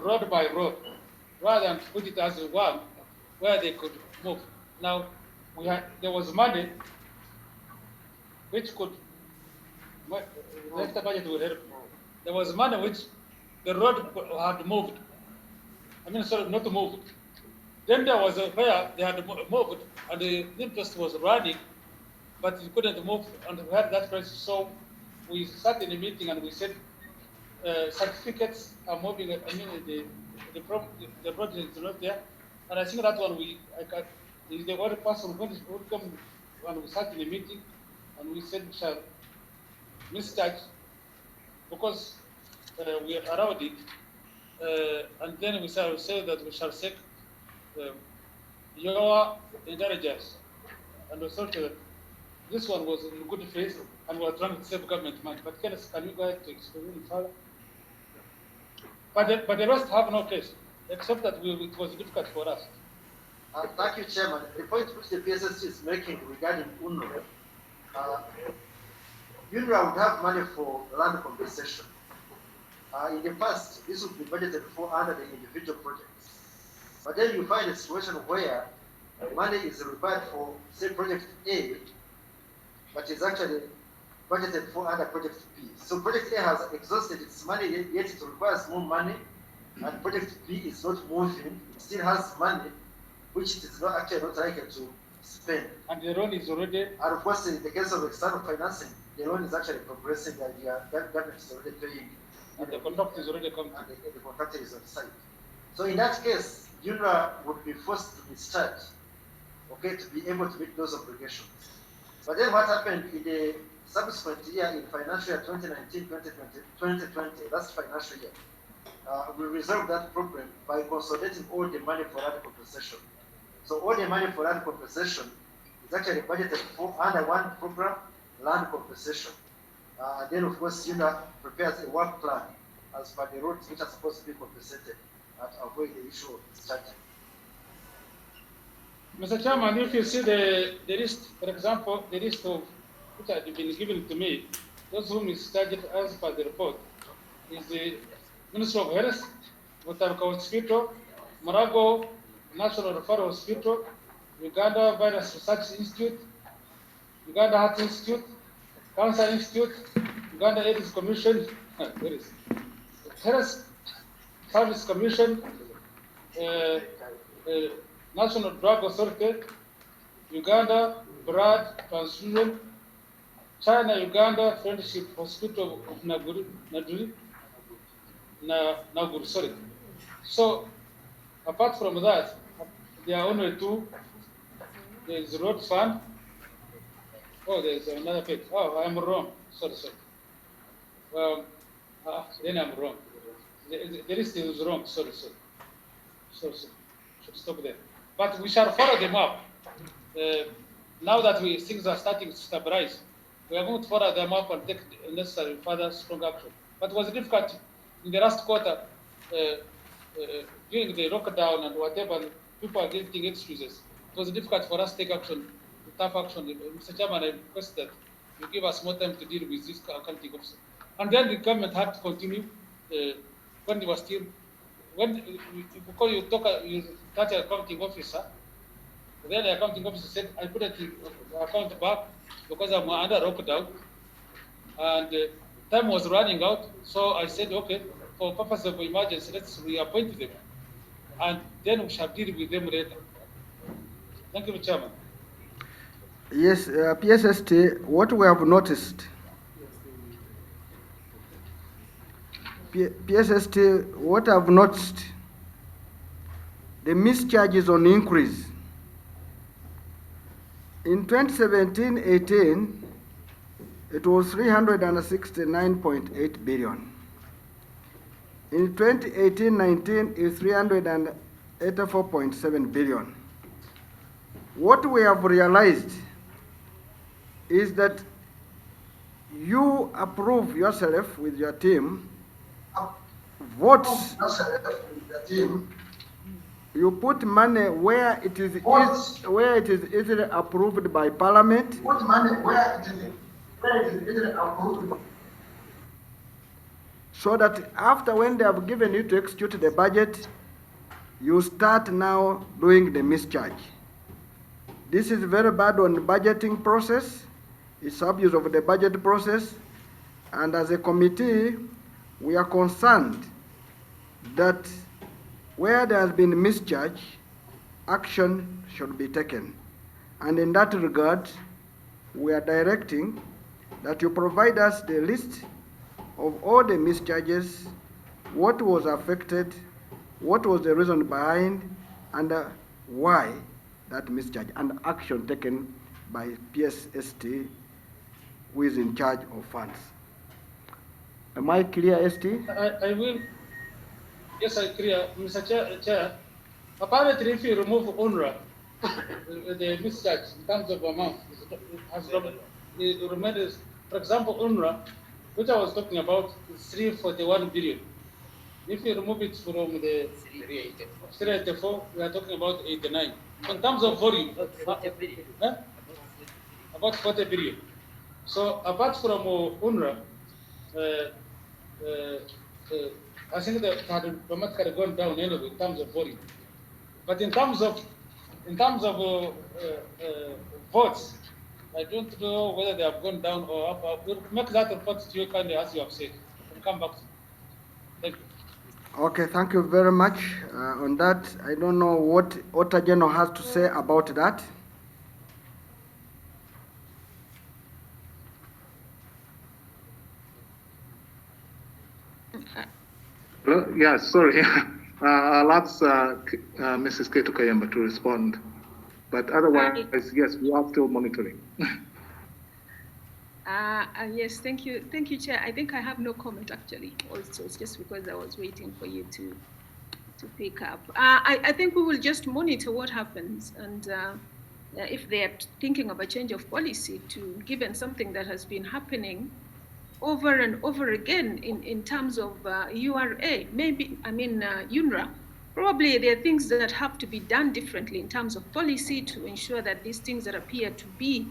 road by road, rather than put it as one where they could move. Now, there was money which could, the extra budget would help. There was money which the road had moved. I mean, sorry, not moved. Then there was where they had moved and the interest was running, but you couldn't move and we had that crisis. So we sat in a meeting and we said, certificates are moving. I mean, the project is not there. And I think that one is the only person who come when we sat in a meeting and we said we shall mischarge because we allowed it. And then we shall say that we shall seek your intelligence and also that this one was in good faith and we are trying to save government money. But can you go ahead to explain further? But the rest have no case, except that it was difficult for us. Thank you, Chairman. The point which the PSST is making regarding UNRWA, UNRWA would have money for land compensation. In the past, this would be budgeted for under the individual projects. But then you find a situation where money is required for, say, project A, but is actually budgeted for under project B. So project A has exhausted its money, yet it requires more money, and project B is not moving. It still has money, which it is not actually not likely to spend. And the loan is already. And of course, in the case of external financing, the loan is actually progressing, and the government is already paying. And the contract is already come. And the contractor is on site. So in that case, UNRWA would be forced to discharge, okay, to be able to meet those obligations. But then what happened in the subsequent year, in financial year 2019-2020, that's financial year, we resolve that problem by consolidating all the money for land compensation. So all the money for land compensation is actually budgeted for under one program, land compensation. And then, of course, UNA prepares a work plan as per the roads which are supposed to be compensated and avoid the issue of discharging. Mr. Chairman, if you see the list, for example, the list of which had been given to me, those whom is charged as per the report is the Ministry of Health, Mutarka Hospital, Morago National Referral Hospital, Uganda Virus Research Institute, Uganda Heart Institute, Cancer Institute, Uganda AIDS Commission, where is it? Health Service Commission, National Drug Authority, Uganda Blood Transfusion, China Uganda Friendship Hospital of Naguru, sorry. So apart from that, there are only two. There is road fund. Oh, there is another page. Oh, I'm wrong. Sorry. Then I'm wrong. The list is wrong. Sorry. Should stop there. But we shall follow them up. Now that things are starting to stabilize, we are going to follow them up and take necessary further strong action. But it was difficult in the last quarter during the lockdown and whatever. People are getting excuses. It was difficult for us to take action, tough action. Mr. Chairman, I request that you give us more time to deal with this accounting officer. And then the government had to continue when they were still, because you touch an accounting officer, then the accounting officer said, I put the account back because I'm under lockdown. And time was running out. So I said, okay, for purpose of emergency, let's reappoint them. And then we shall deal with them later. Thank you, Mr. Chairman. Yes, PSST, what we have noticed, PSST, what I've noticed, the mischarges on increase. In 2017-18, it was 369.8 billion. In 2018-19, it's 384.7 billion. What we have realized is that you approve yourself with your team, votes, you put money where it is easily approved by Parliament. So that after when they have given you to execute the budget, you start now doing the mischarge. This is very bad on the budgeting process. It's abuse of the budget process. And as a committee, we are concerned that where there has been mischarge, action should be taken. And in that regard, we are directing that you provide us the list of all the mischarges, what was affected, what was the reason behind, and why that mischarge, and action taken by PSST, who is in charge of funds. Am I clear, ST? I will. Yes, I clear. Mr. Chair, apparently if you remove UNRWA, the mischarge in terms of amount, it remains, for example, UNRWA, which I was talking about, is 341 billion. If you remove it from the 384, we are talking about 89. In terms of volume, about 40 billion. So apart from UNRWA, I think that had dramatically gone down anyway in terms of volume. But in terms of votes, I don't know whether they have gone down or up. We'll make that report to you kindly, as you have said. We'll come back to you. Thank you. Okay, thank you very much on that. I don't know what Auditor General has to say about that. Yeah, sorry. I'll ask Mrs. Ketu Kayamba to respond. But otherwise, yes, we are still monitoring. Yes, thank you, Chair. I think I have no comment actually. Also, it's just because I was waiting for you to pick up. I think we will just monitor what happens, and if they are thinking of a change of policy, to given something that has been happening over and over again in terms of URA, maybe UNRWA. Probably there are things that have to be done differently in terms of policy to ensure that these things that appear to be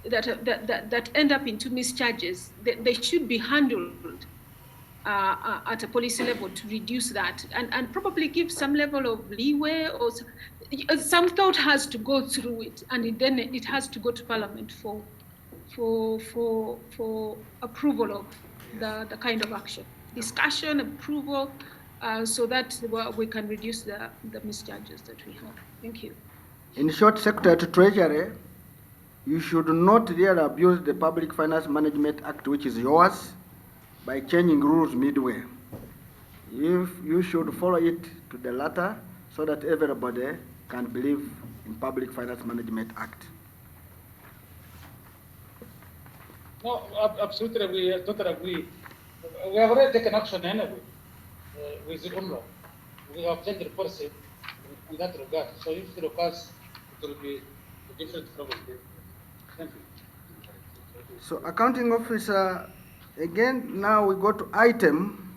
that end up into mischarges, they should be handled at a policy level to reduce that, and probably give some level of leeway, or some thought has to go through it, and then it has to go to Parliament for approval of the kind of action, discussion, approval, so that we can reduce the mischarges that we have. Thank you. In short, Secretary to Treasury, you should not really abuse the Public Finance Management Act, which is yours, by changing rules midway. If you should follow it to the latter, so that everybody can believe in Public Finance Management Act. No, absolutely, we totally agree. We have already taken action anyway with the UNRWA. We have changed the policy in that regard. So if it occurs, it will be different from it. Thank you. So, Accounting Officer, again, now we go to item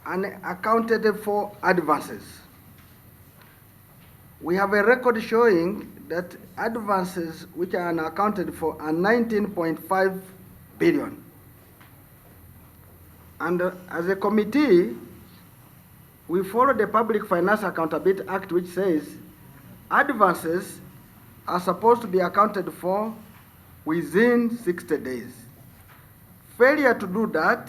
unaccounted for advances. We have a record showing that advances which are unaccounted for are 19.5 billion. And as a committee, we follow the Public Finance Accountability Act, which says advances are supposed to be accounted for within 60 days. Failure to do that,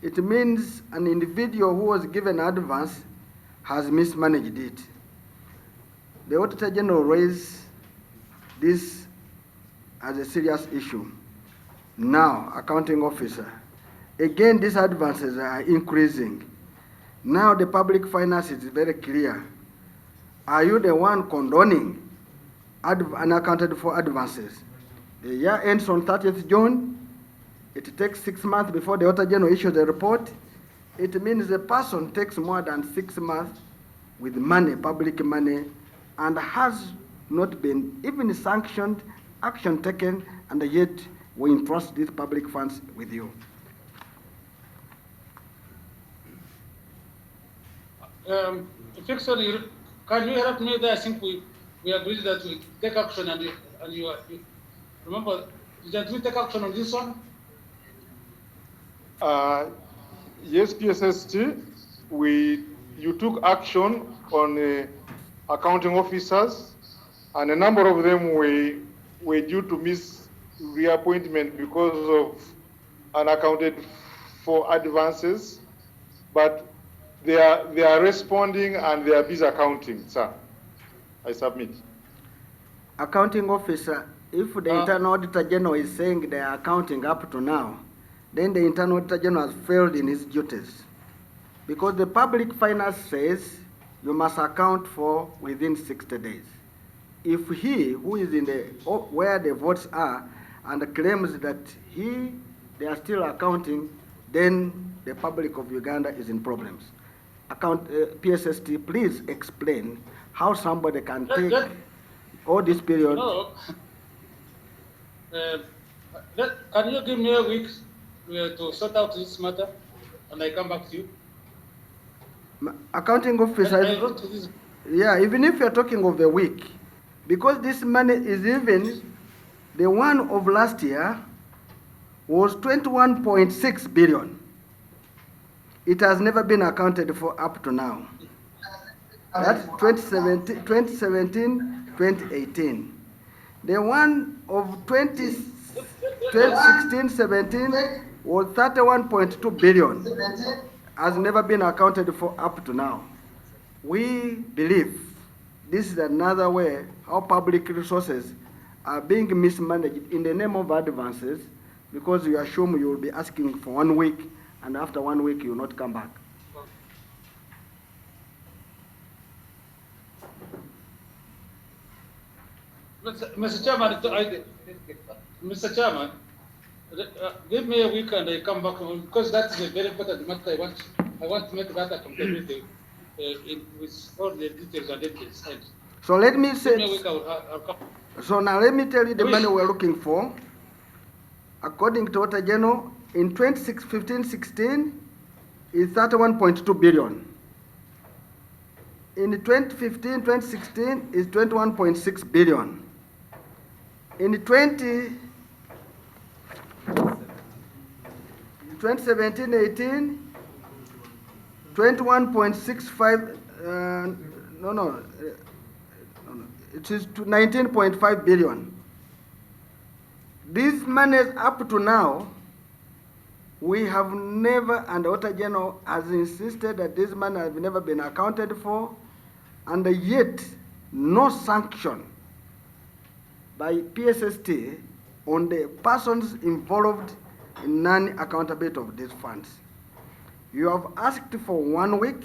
it means an individual who was given advance has mismanaged it. The Auditor General raised this as a serious issue. Now, Accounting Officer, again, these advances are increasing. Now the public finance is very clear. Are you the one condoning unaccounted for advances? The year ends on 30th June. It takes 6 months before the Auditor General issues a report. It means the person takes more than 6 months with money, public money, and has not been even sanctioned, action taken, and yet we entrust these public funds with you. Effectively, can you help me there? I think we agreed that we take action, and you remember, did we take action on this one? Yes, PSST, you took action on accounting officers, and a number of them were due to miss reappointment because of unaccounted for advances, but they are responding and they are busy accounting, sir. I submit. Accounting Officer, if the Internal Auditor General is saying they are accounting up to now, then the Internal Auditor General has failed in his duties. Because the public finance says you must account for within 60 days. If he, who is in where the votes are, and claims that they are still accounting, then the public of Uganda is in problems. PSST, please explain how somebody can take all this period. No. Can you give me a week to sort out this matter, and I come back to you? Accounting Officer, yeah, even if you're talking of the week, because this money is even, the one of last year was 21.6 billion. It has never been accounted for up to now. That's 2017, 2018. The one of 2016, 17 was 31.2 billion. Has never been accounted for up to now. We believe this is another way how public resources are being mismanaged in the name of advances, because you assume you will be asking for 1 week, and after 1 week you will not come back. Mr. Chairman, Mr. Chairman, give me a week and I come back because that is a very important matter. I want to make that accountability with all the details and details. So let me say. Give me a week, I'll come. So now let me tell you the money we're looking for. According to Water General, in 2015-16 is 31.2 billion. In 2015-2016 is 21.6 billion. In 2017-18, 21.65, it is 19.5 billion. These monies up to now, we have never, and the Water General has insisted that this money has never been accounted for, and yet no sanction by PSST on the persons involved in non-accountability of these funds. You have asked for 1 week.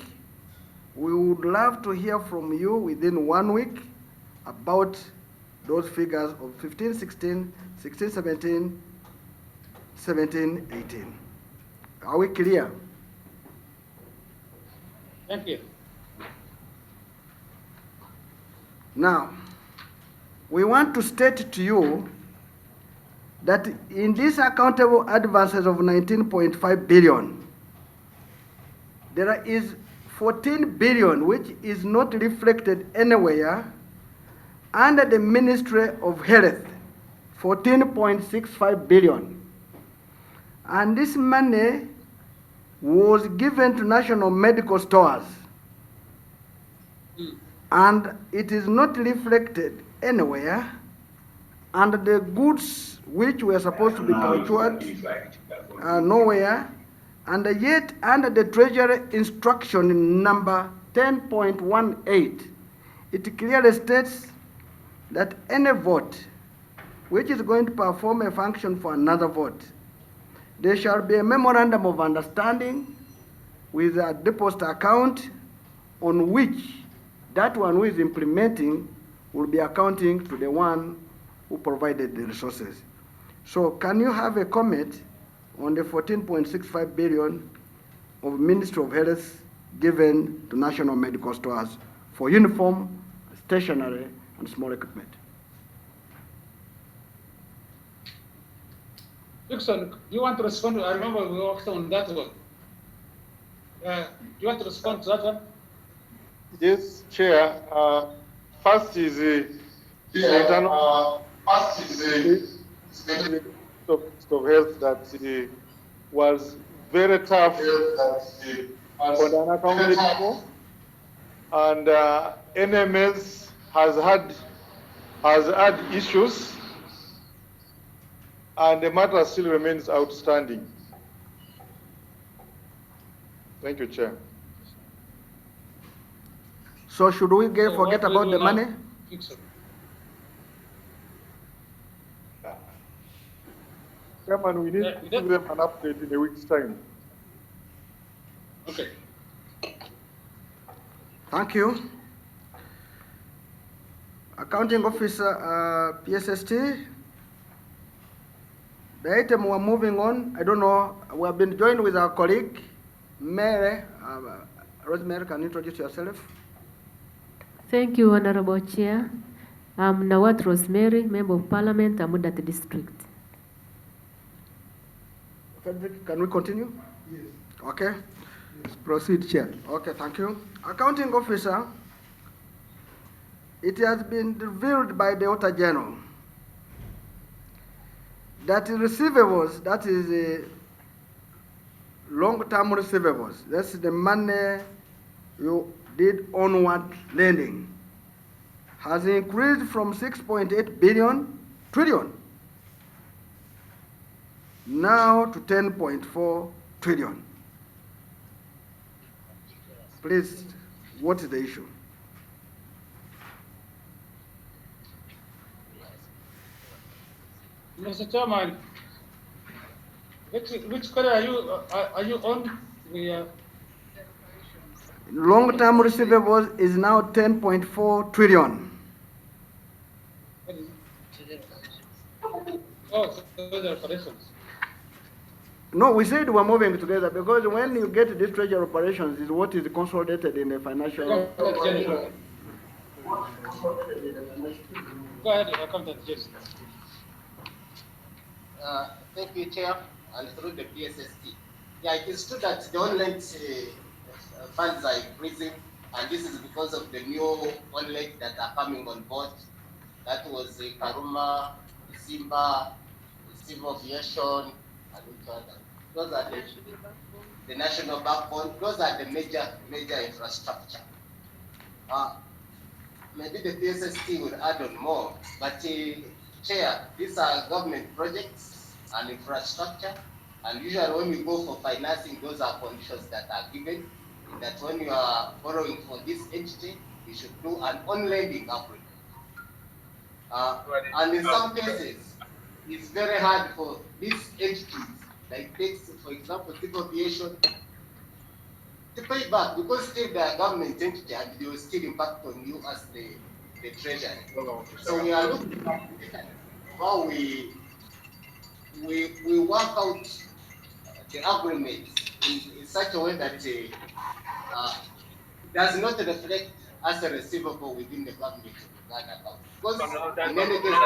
We would love to hear from you within 1 week about those figures of 15-16, 16-17, 17-18. Are we clear? Thank you. Now, we want to state to you that in these accountable advances of 19.5 billion, there is 14 billion which is not reflected anywhere under the Ministry of Health, 14.65 billion. And this money was given to national medical stores. And it is not reflected anywhere, and the goods which were supposed to be procured are nowhere, and yet under the Treasury instruction number 10.18, it clearly states that any vote which is going to perform a function for another vote, there shall be a memorandum of understanding with a deposit account on which that one who is implementing will be accounting to the one who provided the resources. So can you have a comment on the 14.65 billion of Ministry of Health given to national medical stores for uniform, stationery, and small equipment? Dixon, do you want to respond? I remember we worked on that one. Do you want to respond to that one? Yes, Chair. First is the internal of health that was very tough for the unaccounted for, and NMS has had issues, and the matter still remains outstanding. Thank you, Chair. So should we forget about the money? Chairman, we need to give them an update in a week's time. Okay. Thank you. Accounting Officer, PSST. The item we're moving on, I don't know, we have been joined with our colleague, Mary. Rosemary, can you introduce yourself? Thank you, Honorable Chair. I'm Nawat Rosemary, Member of Parliament, Amudat District. Frederick, can we continue? Yes. Okay. Yes, proceed, Chair. Okay, thank you. Accounting Officer, it has been revealed by the Water General that receivables, that is long-term receivables, that's the money you did onward lending, has increased from 6.8 trillion now to 10.4 trillion. Please, what is the issue? Mr. Chairman, which quarter are you on? Long-term receivables is now 10.4 trillion. Oh, so those are operations. No, we said we're moving together because when you get this treasury operations is what is consolidated in the financial. Accountant General. Go ahead, Accountant General. Thank you, Chair, and through the PSST. Yeah, it is true that the online funds are increasing, and this is because of the new online that are coming on board. That was Karuma, Simba, Civil Aviation, and which other? Those are the national backbone. Those are the major infrastructure. Maybe the PSST will add on more, but Chair, these are government projects and infrastructure, and usually when we go for financing, those are conditions that are given, that when you are borrowing for this entity, you should do an on-lending agreement. And in some cases, it's very hard for these entities, like takes, for example, civil aviation, to pay back because still they are government entity and they will still impact on you as the treasury. So we are looking at how we work out the agreements in such a way that does not reflect as a receivable within the government of Uganda account. Because in any case,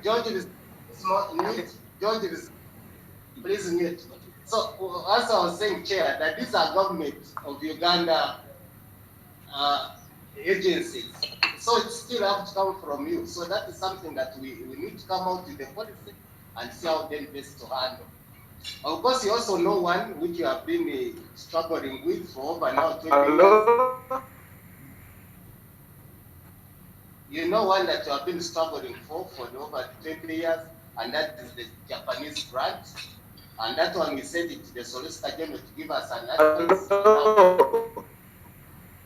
George is George is please mute. So as I was saying, Chair, that these are government of Uganda agencies. So it still have to come from you. So that is something that we need to come out with the policy and see how then best to handle. Of course, you also know one which you have been struggling with for over now 20 years. You know one that you have been struggling for over 20 years, and that is the Japanese grant. And that one we sent it to the Solicitor General to give us an advice.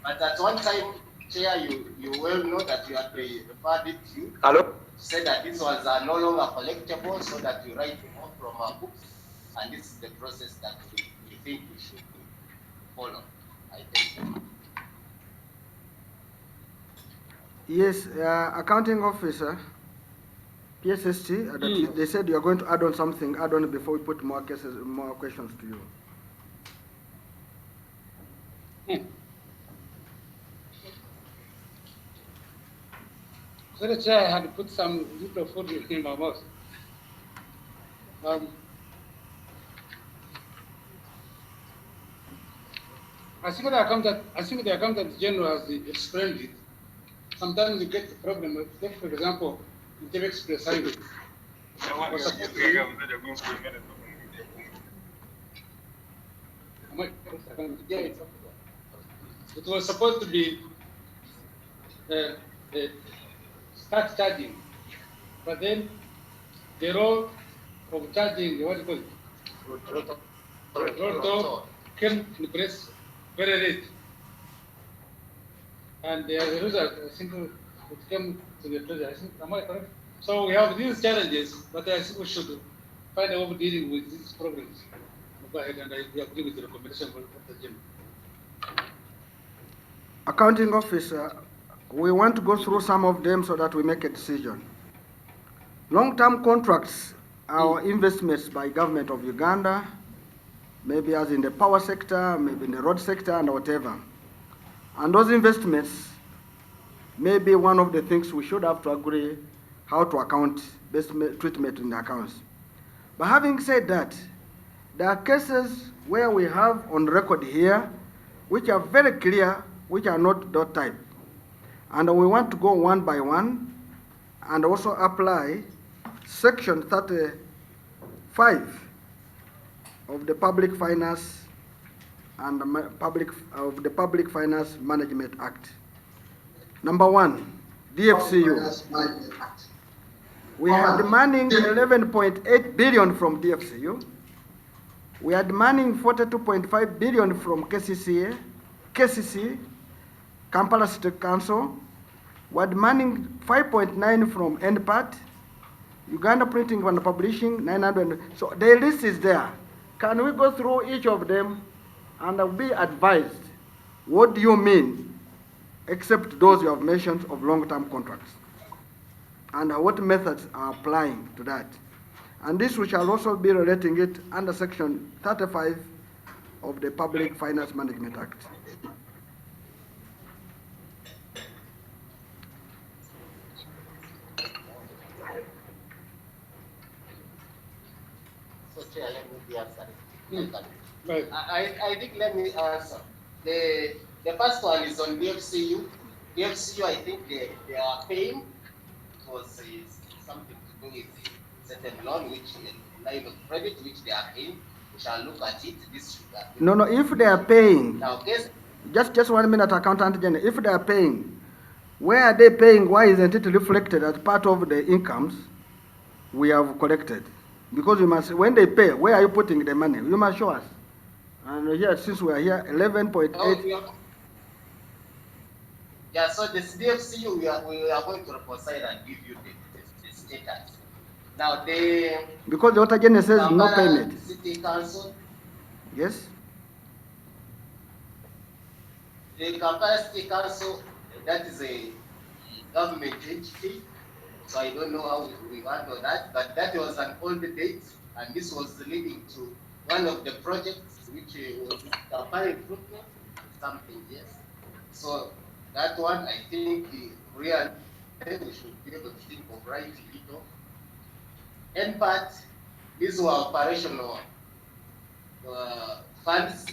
But at one time, Chair, you well know that you had referred it to you. To say that these ones are no longer collectible, so that you write them off from our books. And this is the process that we think we should follow. I think. Yes, accounting officer, PSST, they said you are going to add on something, add on before we put more questions to you. So the chair had put some little food in my mouth. I think the accountant general has explained it. Sometimes you get the problem. Take, for example, the Express Highway. It was supposed to be start charging, but then the role of charging, what do you call it? Roll came in place very late. And as a result, I think it came to the treasury. Am I correct? So we have these challenges, but I think we should find a way of dealing with these problems. Go ahead, and I agree with the recommendation of the general. Accounting officer, we want to go through some of them so that we make a decision. Long-term contracts are investments by government of Uganda, maybe as in the power sector, maybe in the road sector, and whatever. And those investments may be one of the things we should have to agree how to account best treatment in the accounts. But having said that, there are cases where we have on record here which are very clear, which are not dot type. And we want to go one by one and also apply section 35 of the Public Finance and the Public Finance Management Act. Number one, DFCU. We are demanding 11.8 billion from DFCU. We are demanding 42.5 billion from KCC, Kampala City Council. We are demanding 5.9 from NPAT, Uganda Printing and Publishing, 900. So the list is there. Can we go through each of them and be advised What do you mean, except those you have mentioned of long-term contracts? And what methods are applying to that? And this we shall also be relating it under section 35 of the Public Finance Management Act. So, Chair, let me be answering. I think let me answer. The first one is on DFCU. DFCU, I think they are paying. It was something to do with a certain loan, which line of credit, which they are paying. We shall look at it. This should have been. No, if they are paying, Now, guess. just 1 minute, Accountant General. If they are paying, where are they paying? Why isn't it reflected as part of the incomes we have collected? Because you must, when they pay, where are you putting the money? You must show us. And here, since we are here, 11.8. Yeah, so this DFCU, we are going to reconcile and give you the status. Now, because the Water General says no payment. City Council. Yes? The Kampala City Council, that is a government entity, so I don't know how we handle that, but that was an old date, and this was leading to one of the projects, which was Kampala improvement, something, yes. So that one, I think, really, we should be able to think of writing it off. In part, these were operational funds,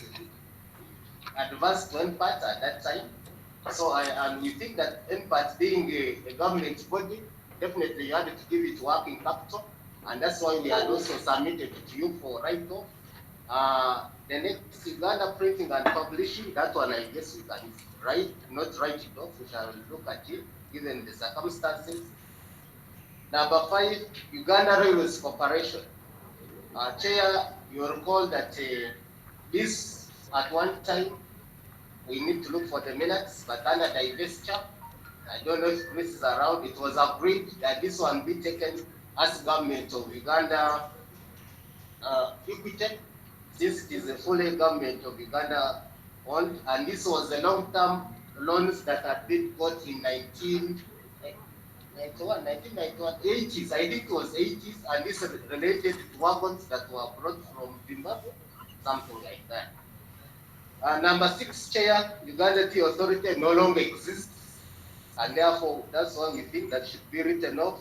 advanced to NPAT at that time. So and we think that NPAT being a government body, definitely you had to give it working capital, and that's why we had also submitted to you for write-off. The next Uganda printing and publishing, that one I guess we can not write it off. We shall look at it given the circumstances. Number 5, Uganda Railways Corporation. Chair, you recall that this at one time we need to look for the minutes, but under divestiture, I don't know if Chris is around, it was agreed that this one be taken as government of Uganda equity, since it is a fully government of Uganda owned, and this was the long-term loans that had been got in 1991, 80s, I think it was 80s, and this related to wagons that were brought from Zimbabwe, something like that. Number 6, Chair, Uganda Tea Authority no longer exists, and therefore that's why we think that should be written off.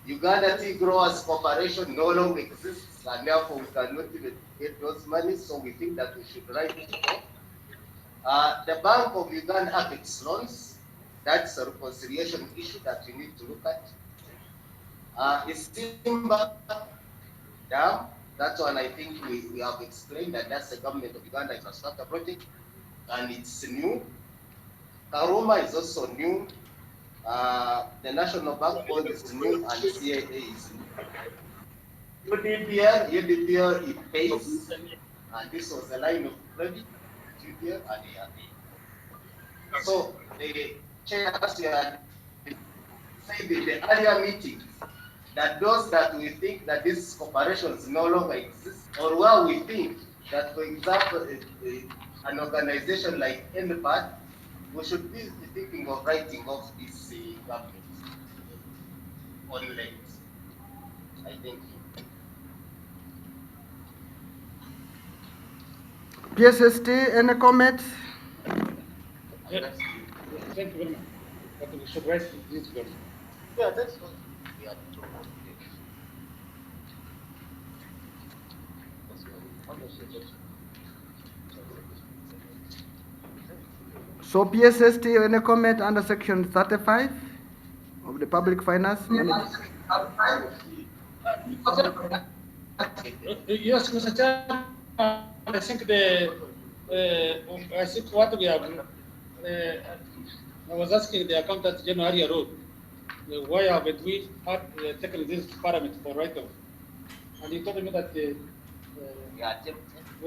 Uganda Tea Growers Corporation no longer exists, and therefore we cannot even get those money, so we think that we should write it off. The Bank of Uganda Apex loans, that's a reconciliation issue that we need to look at. Isimba Dam, that one I think we have explained that that's the government of Uganda infrastructure project, and it's new. Karuma is also new. The National Bank Board is new, and CIA is new. UDPR it pays, and this was a line of credit, UDPR, and they are paid. So the chair, as we had said in the earlier meetings, that those that we think that these corporations no longer exist, or where we think that, for example, an organization like NPAD, we should be thinking of writing off this government on late. I think. PSST, any comments? Yes. Thank you very much. But we should write this down. Yeah, that's what we are talking about. So PSST, any comment under section 35 of the Public Finance Management? Yes, Mr. Chairman, I think what we have, I was asking the Accountant General earlier on, why haven't we taken this parameter for write-off? And he told me that we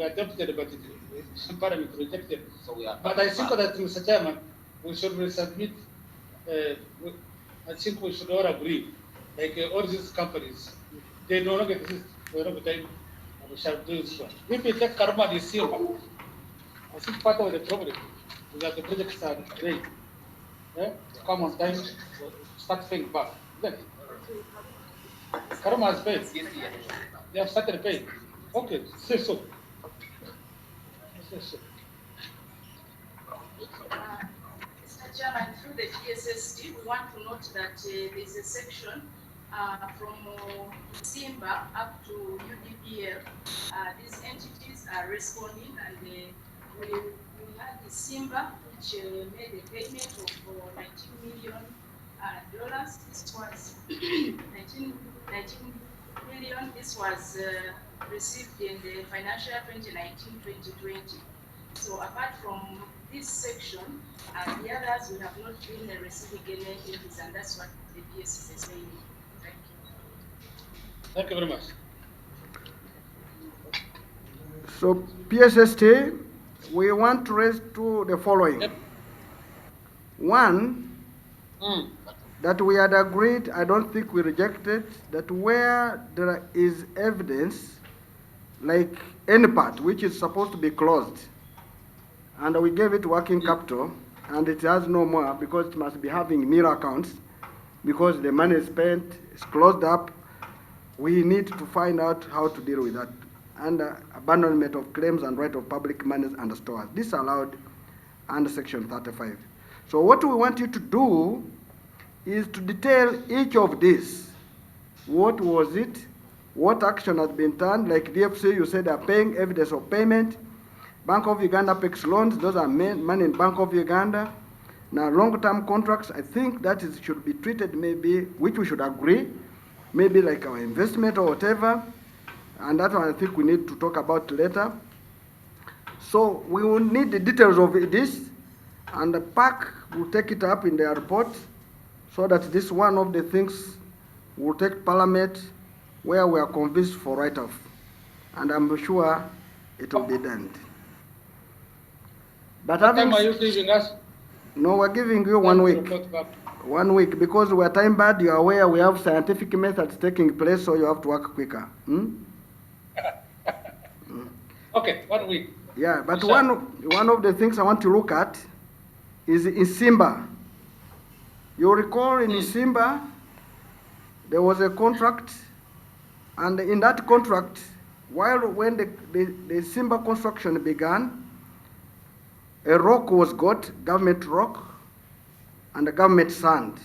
attempted, but some parameter rejected. So we are. But I think that, Mr. Chairman, we should resubmit. I think we should all agree, like all these companies, they no longer exist. We have time. We shall do this one. If we take Karma this year, I think part of the problem is that the projects are delayed. To come on time, start paying back. Then, Karama has paid. They have started paying. Okay, say so. Say so. Mr. Chairman, through the PSST, we want to note that there is a section from Simba up to UDPL. These entities are responding, and we had the Simba, which made a payment of $19 million. This was 19 million. This was received in the financial 2019-2020. So apart from this section, the others we have not been receiving any entries, and that's what the PSS is saying. Thank you. Thank you very much. So PSST, we want to raise to the following. One, that we had agreed, I don't think we rejected, that where there is evidence, like any part which is supposed to be closed, and we gave it working capital, and it has no more because it must be having mirror accounts, because the money is spent, it's closed up, we need to find out how to deal with that. And abandonment of claims and right of public monies and stores. This is allowed under section 35. So what we want you to do is to detail each of these. What was it? What action has been done? Like DFC, you said are paying evidence of payment. Bank of Uganda Apex loans, those are money in Bank of Uganda. Now long-term contracts, I think that should be treated maybe, which we should agree, maybe like our investment or whatever. And that one I think we need to talk about later. So we will need the details of this, and the PAC will take it up in their report, so that this one of the things will take Parliament where we are convinced for write-off. And I'm sure it will be done. But what time are you giving us? No, we're giving you 1 week. 1 week, because we are time bad. You are aware we have scientific methods taking place, so you have to work quicker. Okay, 1 week. Yeah, but one of the things I want to look at is in Simba. You recall in Simba, there was a contract, and in that contract, when the Simba construction began, a rock was got, government rock, and the government sand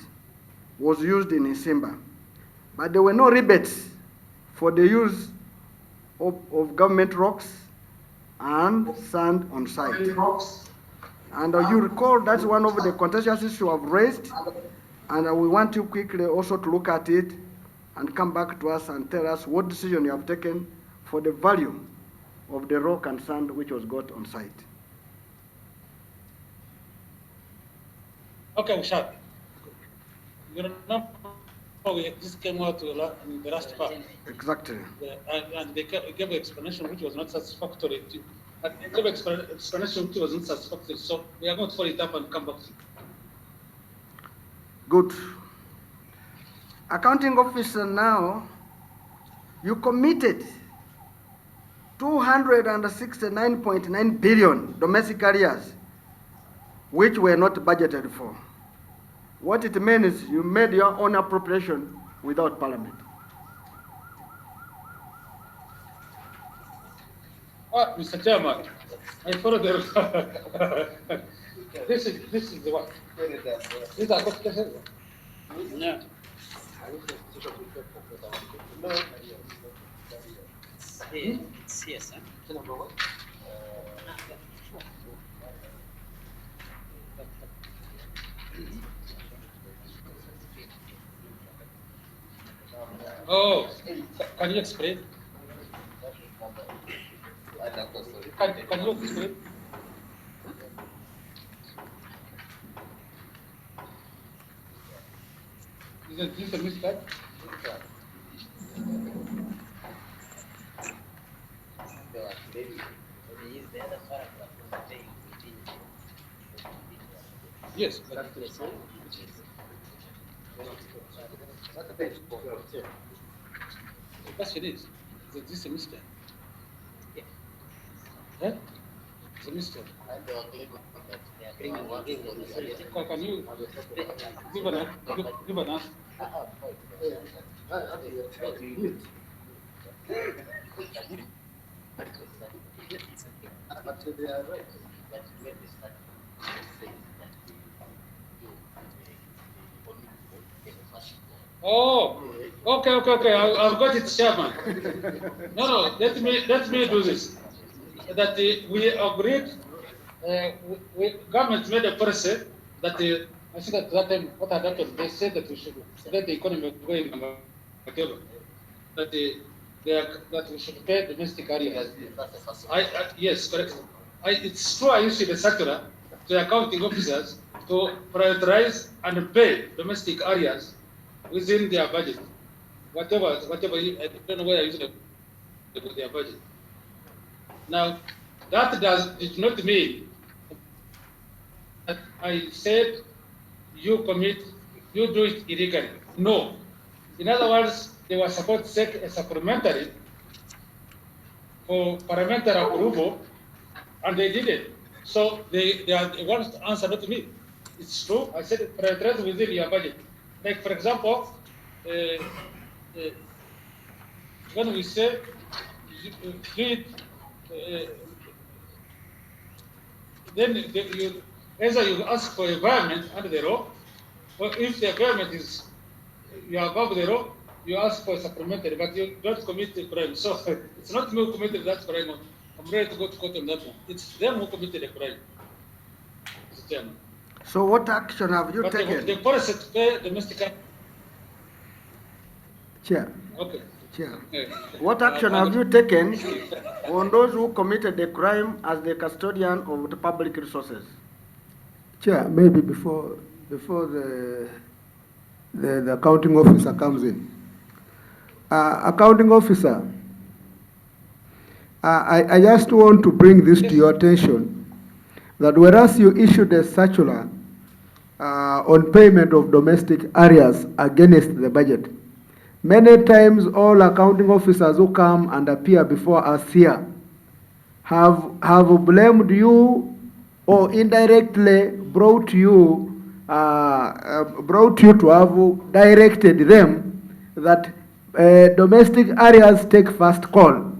was used in Simba. But there were no rebates for the use of government rocks and sand on site. And you recall that's one of the contentious issues you have raised, and we want you quickly also to look at it and come back to us and tell us what decision you have taken for the value of the rock and sand which was got on site. Okay, we shall. You remember this came out in the last part. Exactly. And they gave an explanation which was not satisfactory. They gave an explanation which was not satisfactory. So we are going to follow it up and come back to you. Good. Accounting officer, now, you committed 269.9 billion domestic areas, which were not budgeted for. What it means is you made your own appropriation without Parliament. Mr. Chairman, I follow the this is the one. These are questions. Yeah. Yes, Oh, can you explain? Can you explain? Is this a mistake? Yes, that's the same. The question is this a mistake? Yeah. Mr. Can you give an answer? Oh, okay. I've got it, Chairman. No, let me do this. That we agreed, government made a policy that I think at that time what had happened, they said that we should let the economy going on whatever. That that we should pay domestic areas. Yes, correct. It's true. I issued a circular to the accounting officers to prioritize and pay domestic areas within their budget. Whatever, I don't know where I used their budget. Now, that did not mean that I said you do it illegally. No. In other words, they were supposed to take a supplementary for parliamentary approval, and they didn't. So they are the ones to answer, not me. It's true. I said prioritize within your budget. Like, for example, when we say then you either you ask for environment under the law, or if the environment is you are above the law, you ask for supplementary, but you don't commit the crime. So it's not me who committed that crime. I'm ready to go to court on that one. It's them who committed the crime. Mr. Chairman. So what action have you taken? The policy to pay domestic. Chair. Okay. Chair. What action have you taken on those who committed the crime as the custodian of the public resources? Chair, maybe before the accounting officer comes in. Accounting officer, I just want to bring this to your attention, that whereas you issued a circular on payment of domestic areas against the budget, many times all accounting officers who come and appear before us here have blamed you or indirectly brought you to have directed them that domestic areas take first call,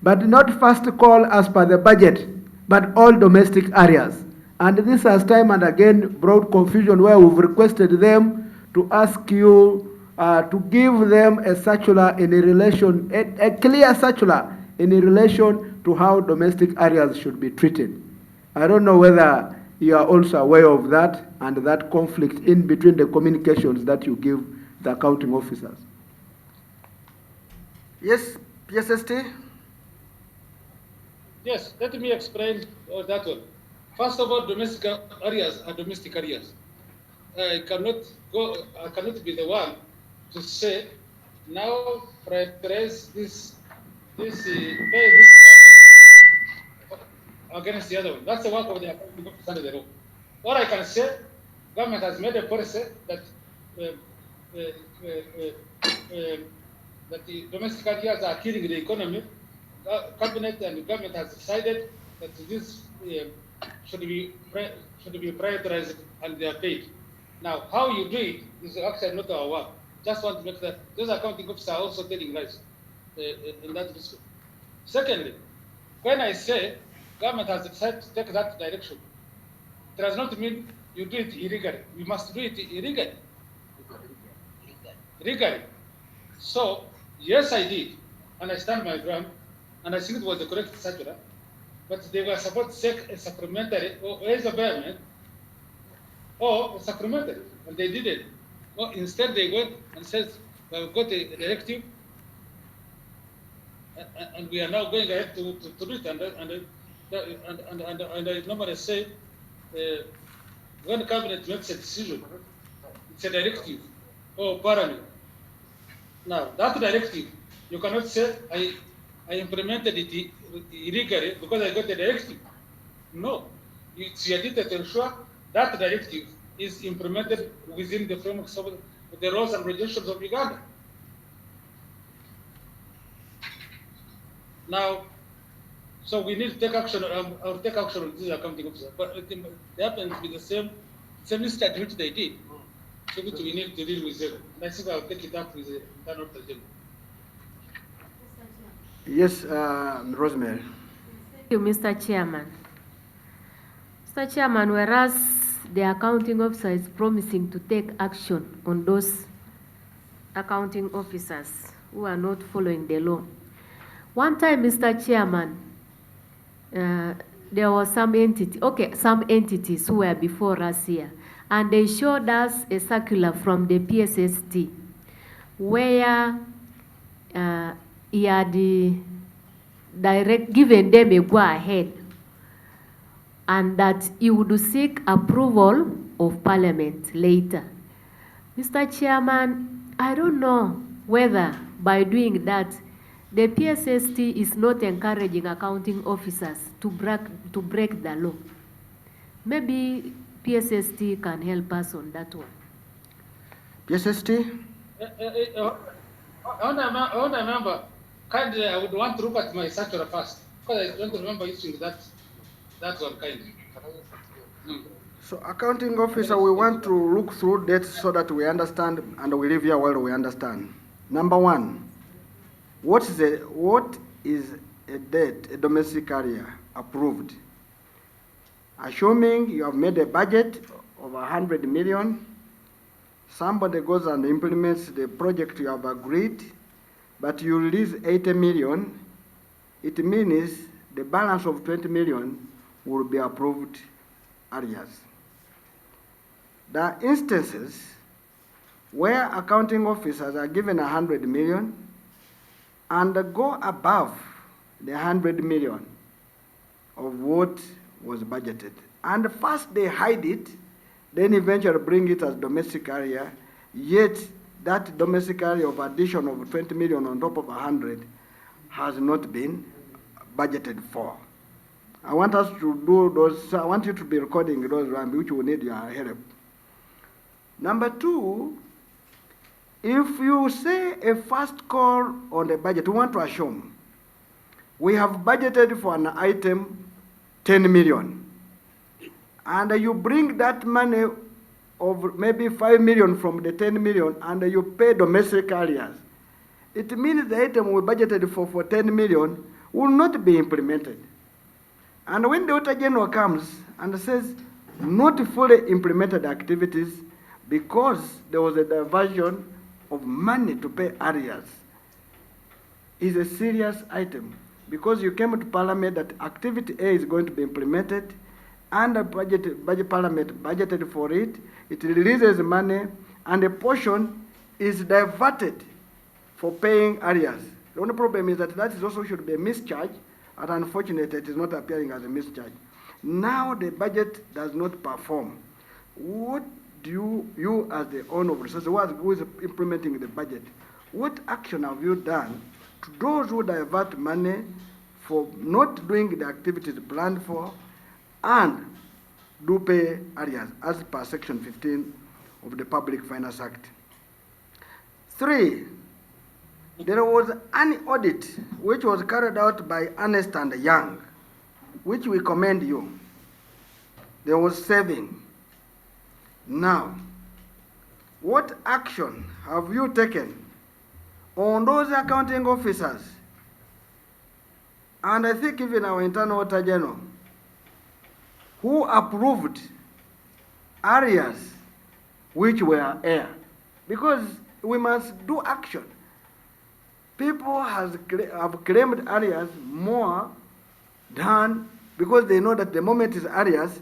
but not first call as per the budget, but all domestic areas. And this has time and again brought confusion, where we've requested them to ask you to give them a circular in relation, a clear circular in relation to how domestic areas should be treated. I don't know whether you are also aware of that and that conflict in between the communications that you give the accounting officers. Yes, PSST? Yes, let me explain that one. First of all, domestic areas are domestic areas. I cannot be the one to say now prioritize this pay this against the other one. That's the work of the accounting office under the law. What I can say, government has made a policy that that the domestic areas are killing the economy. Cabinet and the government has decided that this should be prioritized and they are paid. Now, how you do it is actually not our work. Just want to make that those accounting officers are also telling lies in that respect. Secondly, when I say government has decided to take that direction, it does not mean you do it illegally. You must do it illegally. Legally. So, yes, I did, and I stand my ground, and I think it was the correct circular, but they were supposed to take a supplementary or as a government or a supplementary, and they didn't. Well, instead, they went and said, well, we've got a directive, and we are now going ahead to do it. And I normally say, when the cabinet makes a decision, it's a directive or parallel. Now, that directive, you cannot say, I implemented it illegally because I got the directive. No, it's your duty to ensure that directive is implemented within the framework of the laws and regulations of Uganda. Now, So we need to take action. I'll take action on this accounting officer. But it happens to be the same study which they did. So which we need to deal with them. And I think I'll take it up with the internal agenda. Yes, Rosemary. Thank you, Mr. Chairman. Mr. Chairman, whereas the accounting officer is promising to take action on those accounting officers who are not following the law. One time, Mr. Chairman, there was some entities who were before us here, and they showed us a circular from the PSST where he had given them a go-ahead and that he would seek approval of Parliament later. Mr. Chairman, I don't know whether by doing that, the PSST is not encouraging accounting officers to break the law. Maybe PSST can help us on that one. PSST? I want to remember, kindly, I would want to look at my circular first, because I don't remember issuing that one kindly. So accounting officer, we want to look through that so that we understand and we live here while we understand. Number one, what is a debt a domestic area approved? Assuming you have made a budget of 100 million, somebody goes and implements the project you have agreed, but you release 80 million, it means the balance of 20 million will be approved areas. There are instances where accounting officers are given 100 million and go above the 100 million of what was budgeted. And first they hide it, then eventually bring it as domestic area, yet that domestic area of addition of 20 million on top of 100 has not been budgeted for. I want us to do those, I want you to be recording those ones which will need your help. Number two, if you say a first call on the budget, we want to assume we have budgeted for an item 10 million, and you bring that money of maybe 5 million from the 10 million and you pay domestic areas, it means the item we budgeted for 10 million will not be implemented. And when the Auditor General comes and says not fully implemented activities because there was a diversion of money to pay areas, is a serious item, because you came to Parliament that activity A is going to be implemented and the budget Parliament budgeted for it, it releases money and a portion is diverted for paying areas. The only problem is that that is also should be a mischarge, and unfortunately it is not appearing as a mischarge. Now the budget does not perform. What do you as the owner of resources, who is implementing the budget, what action have you done to those who divert money for not doing the activities planned for and do pay areas as per section 15 of the Public Finance Act? 3, there was an audit which was carried out by Ernst & Young, which we commend you. There was saving. Now, what action have you taken on those accounting officers? And I think even our internal Auditor General, who approved areas which were air, because we must do action. People have claimed areas more than, because they know that the moment is areas,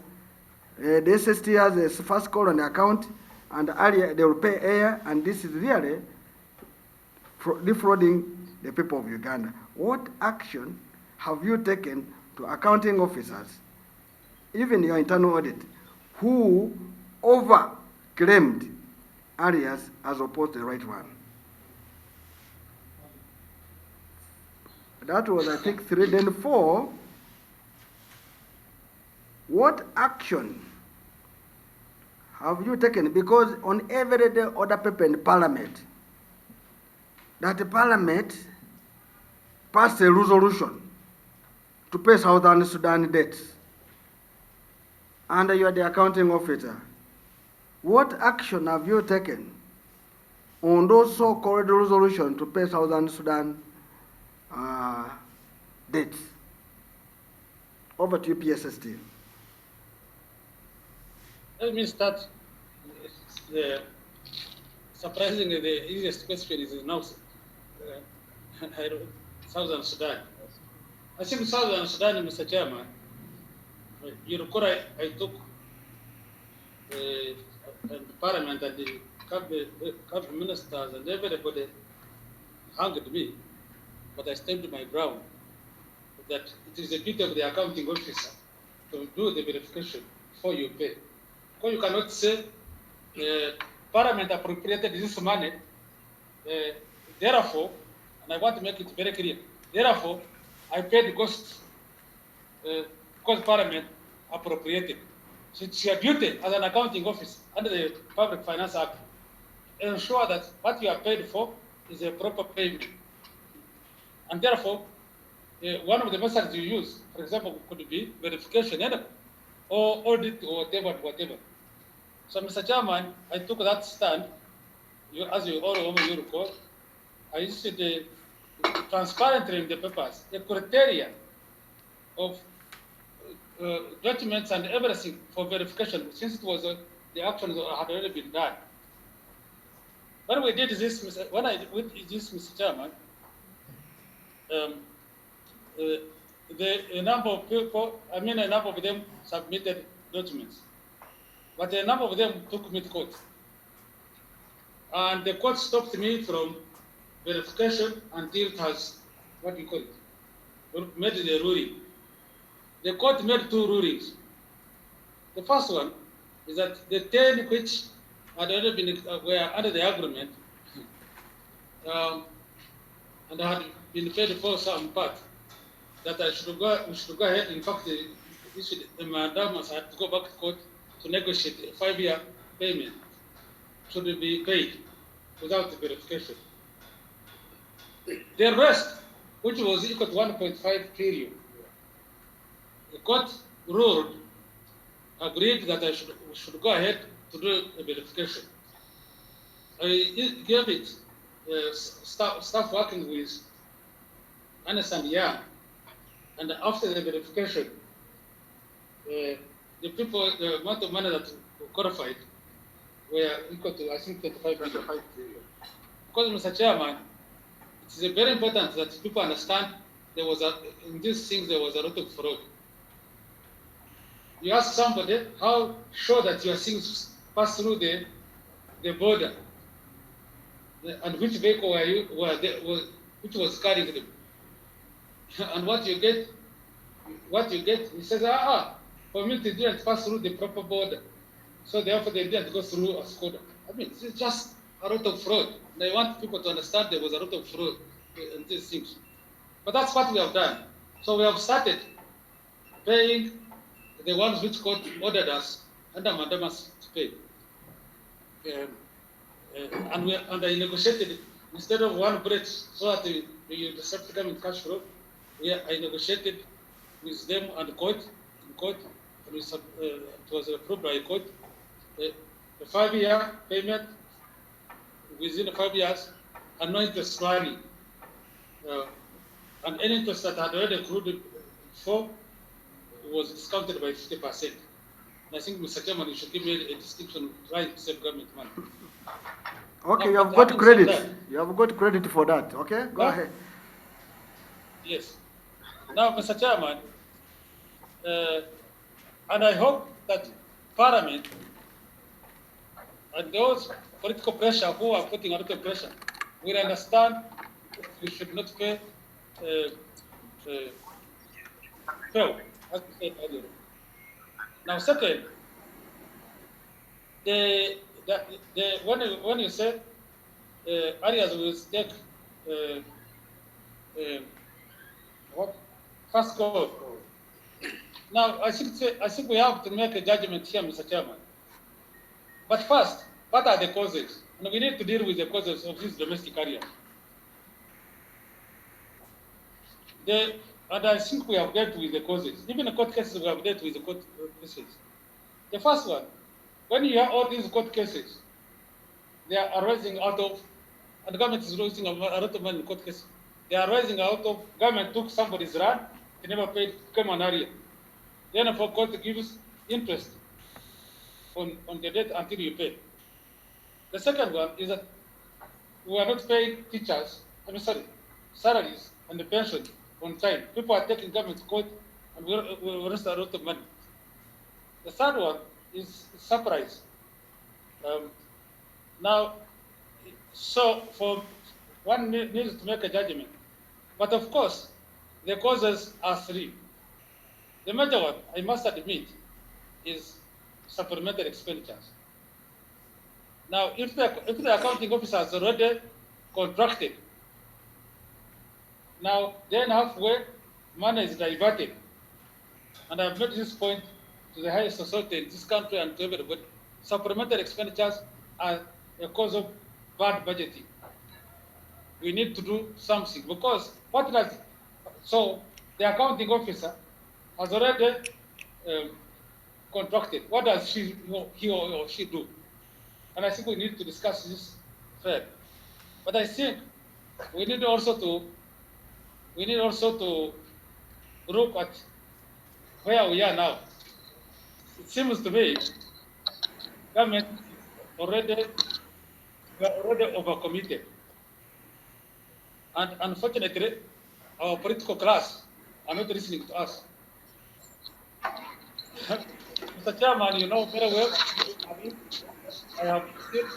the SST has a first call on the account, and area they will pay air, and this is really defrauding the people of Uganda. What action have you taken to accounting officers, even your internal audit, who over-claimed areas as opposed to the right one? That was, I think, 3. Then 4, what action have you taken? Because on every day other paper in Parliament, that the Parliament passed a resolution to pay Southern Sudan debts, and you are the accounting officer. What action have you taken on those so-called resolutions to pay Southern Sudan debts? Over to you, PSST. Let me start. Surprisingly, the easiest question is now Southern Sudan. I think Southern Sudan, Mr. Chairman, you recall I took the Parliament and the cabinet ministers and everybody hanged me, but I stand my ground that it is the duty of the accounting officer to do the verification before you pay. Because you cannot say Parliament appropriated this money, therefore, and I want to make it very clear, therefore, I paid the costs because Parliament appropriated. So it's your duty as an accounting officer under the Public Finance Act to ensure that what you are paid for is a proper payment. And therefore, one of the methods you use, for example, could be verification or audit or whatever. So, Mr. Chairman, I took that stand, as you all recall. I issued transparently in the papers the criteria of documents and everything for verification, since it was the actions had already been done. When we did this, Mr. Chairman, a number of people, a number of them submitted documents, but a number of them took me to court. And the court stopped me from verification until it has, what do you call it, made the ruling. The court made two rulings. The first one is that the 10 which had already been were under the agreement and had been paid for some part, that we should go ahead. In fact, the mandamus had to go back to court to negotiate a 5-year payment should be paid without verification. The rest, which was equal to 1.5 trillion, the court ruled, agreed that I should go ahead to do a verification. I gave it staff working with Ernst & Young, and after the verification, the people, the amount of money that qualified were equal to, I think, 25 billion. Because, Mr. Chairman, it is very important that people understand there was in these things there was a lot of fraud. You ask somebody how sure that your things pass through the border, and which vehicle which was carrying them, and what you get, he says, for me they didn't pass through the proper border, so therefore they didn't go through a Skoda. I mean, it's just a lot of fraud. And I want people to understand there was a lot of fraud in these things. But that's what we have done. So we have started paying the ones which court ordered us under mandamus to pay. And I negotiated, instead of one bridge, so that the Septemeber in cash flow, I negotiated with them and court, and it was approved by court, the 5-year payment within 5 years, and no interest money. And any interest that had already accrued before was discounted by 50%. And I think, Mr. Chairman, you should give me a distinction trying to save government money. Okay, now, you have got credit. You have got credit for that. Okay, go ahead. Yes. Now, Mr. Chairman, and I hope that Parliament and those political pressure who are putting a lot of pressure will understand we should not pay fail, as we said earlier. Now, second, when you said areas will take what first goal. Now, I think we have to make a judgment here, Mr. Chairman. But first, what are the causes? And we need to deal with the causes of these domestic areas. And I think we have dealt with the causes. Even the court cases, we have dealt with the court cases. The first one, when you have all these court cases, they are arising out of, and the government is losing a lot of money in court cases. They are arising out of, government took somebody's land, they never paid, came an area. Then for court gives interest on the debt until you pay. The second one is that we are not paying teachers, salaries and the pension on time. People are taking government to court and we waste a lot of money. The third one is surprise. Now, so for one needs to make a judgment. But of course, the causes are three. The major one, I must admit, is supplementary expenditures. Now, if the accounting officer has already contracted, now then halfway, money is diverted. And I've made this point to the highest authority in this country and to everybody. Supplementary expenditures are a cause of bad budgeting. We need to do something because so the accounting officer has already contracted. What does he or she do? And I think we need to discuss this further. But I think we need also to look at where we are now. It seems to me government we are already overcommitted. And unfortunately, our political class are not listening to us. Mr. Chairman, you know very well, I have received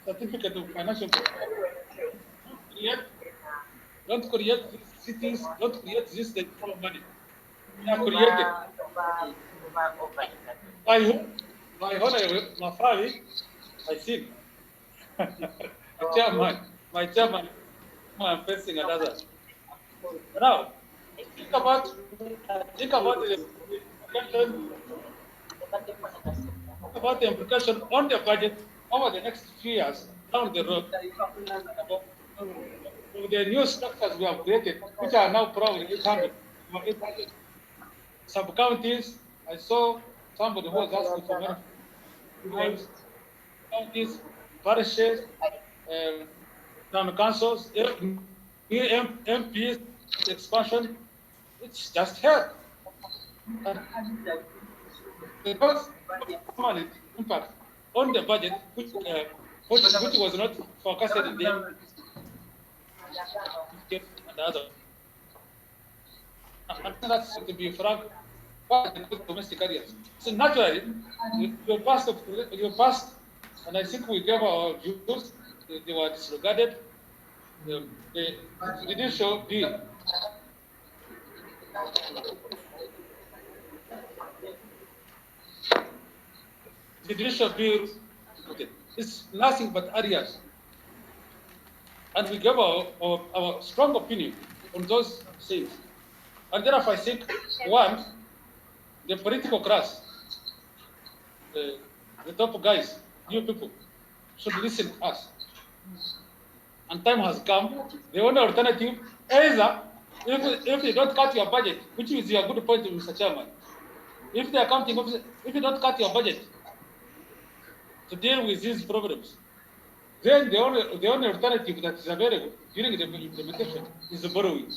certificate of financial don't create cities, don't create this money. They are created. By Honorable Mafari, I think. My chairman, I'm facing another. Now, think about the implication on the budget over the next few years down the road. The new structures we have created, which are now probably 800. Some counties, I saw somebody who was asking for money. Counties, parishes, town councils, MPs, expansion, it's just help. Because impact on the budget, which was not forecasted in the and other. And that's to be frank, domestic areas. So naturally, your past, and I think we gave our views, they were disregarded. The judicial bill. The judicial bill is nothing but areas. And we gave our strong opinion on those things. And therefore, I think, one, the political class, the top guys, new people, should listen to us. And time has come. The only alternative, either if you don't cut your budget, which is your good point, Mr. Chairman, if the accounting officer, if you don't cut your budget to deal with these problems, then the only alternative that is available during the implementation is the borrowing.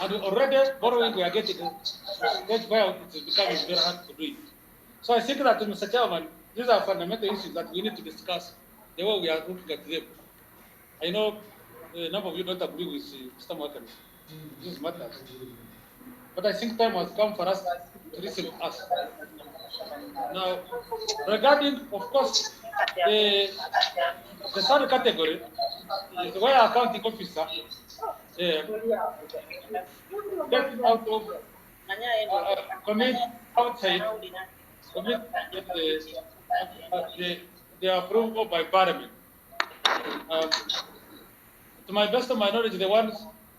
And already borrowing we are getting, that's why it is becoming very hard to do it. So I think that, Mr. Chairman, these are fundamental issues that we need to discuss the way we are looking at them. I know a number of you don't agree with Mr. Martin. This matters. But I think time has come for us to listen to us. Now, regarding, of course, the third category is where accounting officer get out of commit outside, commit the approval by Parliament. To my best of my knowledge,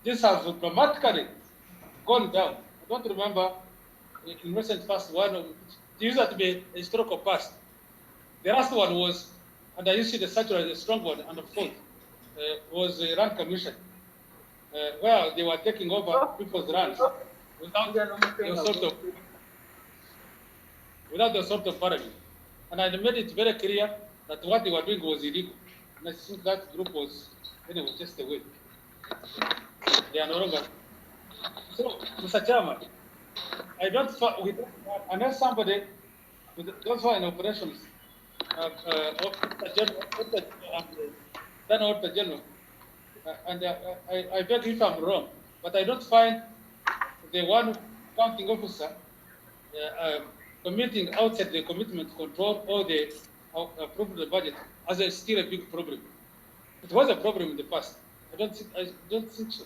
this has dramatically gone down. I don't remember in recent past it used to be a historical past. The last one was, and I used to see the statutory, the strong one, and the fourth was the Rand Commission. where they were taking over people's lands without the sort of parallel. And I made it very clear that what they were doing was illegal. And I think that group was, anyway, just a way. They are no longer. So, Mr. Chairman, I don't, unless somebody, with those who are in operations, then Auditor General, and I beg if I'm wrong, but I don't find the one accounting officer committing outside the commitment control or the approve the budget as still a big problem. It was a problem in the past. I don't think so.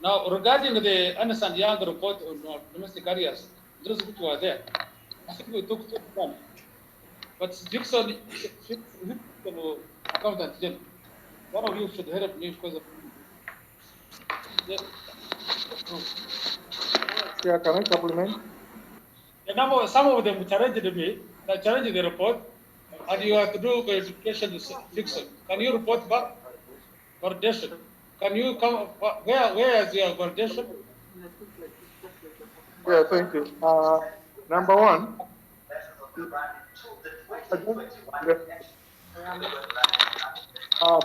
Now, regarding the Ernst and Young report on domestic areas, those which were there, I think we took too long. But Dixon, accountant general, one of you should help me because of. Yeah, can I supplement? Some of them challenged me, challenged the report, and you have to do verification to Dixon. Can you report back? Validation. Can you come? Where is your validation? Yeah, thank you. Number one,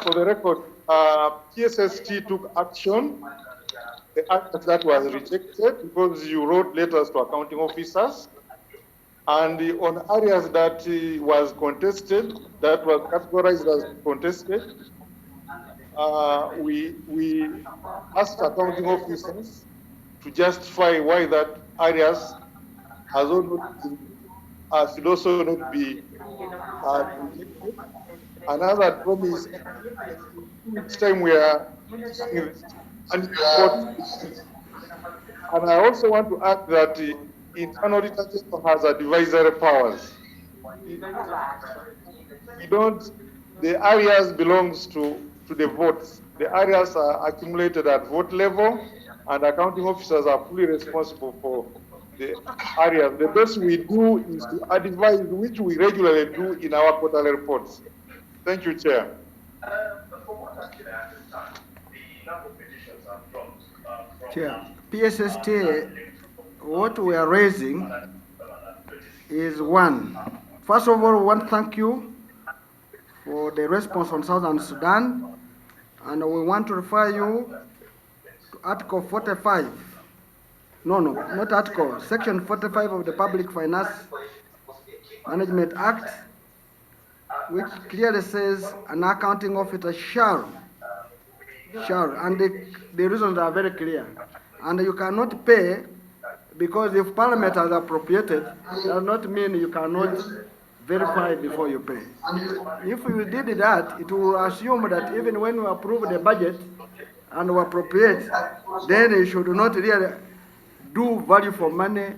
for the record, PSST took action. The act that was rejected because you wrote letters to accounting officers, and on areas that was contested, that was categorized as contested, we asked accounting officers to justify why that areas has should also not be rejected. Another promise, in 2 weeks' time, we are seeing this. And I also want to add that the internal auditor general has advisory powers. We don't, the areas belongs to the votes. The areas are accumulated at vote level, and accounting officers are fully responsible for the areas. The best we do is to advise, which we regularly do in our quarterly reports. Thank you, Chair. Chair, PSST, what we are raising is one. First of all, we want to thank you for the response on Southern Sudan, and we want to refer you to Article 45. No, not Article, Section 45 of the Public Finance Management Act, which clearly says an accounting officer shall, and the reasons are very clear. And you cannot pay, because if Parliament has appropriated, it does not mean you cannot verify before you pay. If you did that, it will assume that even when you approve the budget and we appropriate, then you should not really do value for money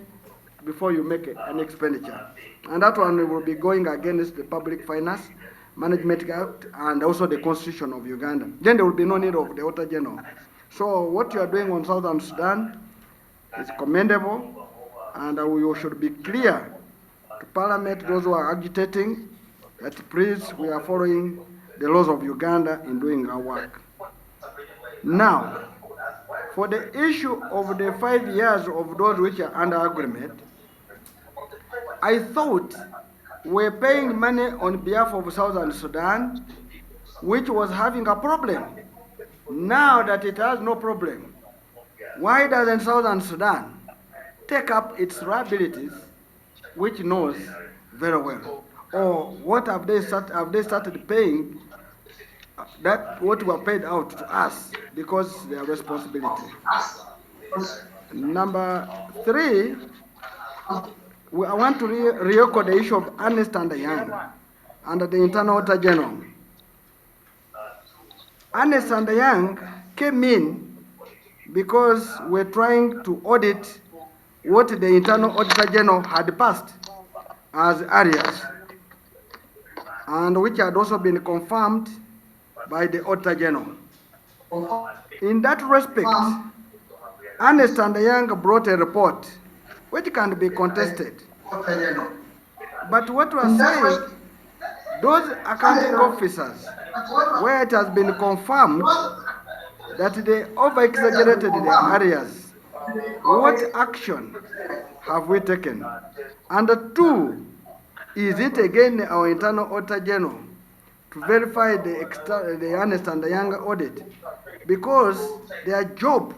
before you make an expenditure. And that one will be going against the Public Finance Management Act and also the Constitution of Uganda. Then there will be no need of the Auditor General. So what you are doing on Southern Sudan is commendable, and we should be clear to Parliament, those who are agitating, that please, we are following the laws of Uganda in doing our work. Now, for the issue of the 5 years of those which are under agreement, I thought we're paying money on behalf of Southern Sudan, which was having a problem. Now that it has no problem, why doesn't Southern Sudan take up its liabilities, which knows very well? Or what have they started paying that what were paid out to us because their responsibility? Number 3, I want to record the issue of Ernst and Young under the Internal Auditor General. Ernst and Young came in because we're trying to audit what the Internal Auditor General had passed as areas, and which had also been confirmed by the Auditor General. In that respect, Ernst and Young brought a report which can be contested. But what we are saying, those accounting officers, where it has been confirmed that they over-exaggerated their areas. What action have we taken? And two, is it again our internal auditor general to verify the honest and the younger audit? Because their job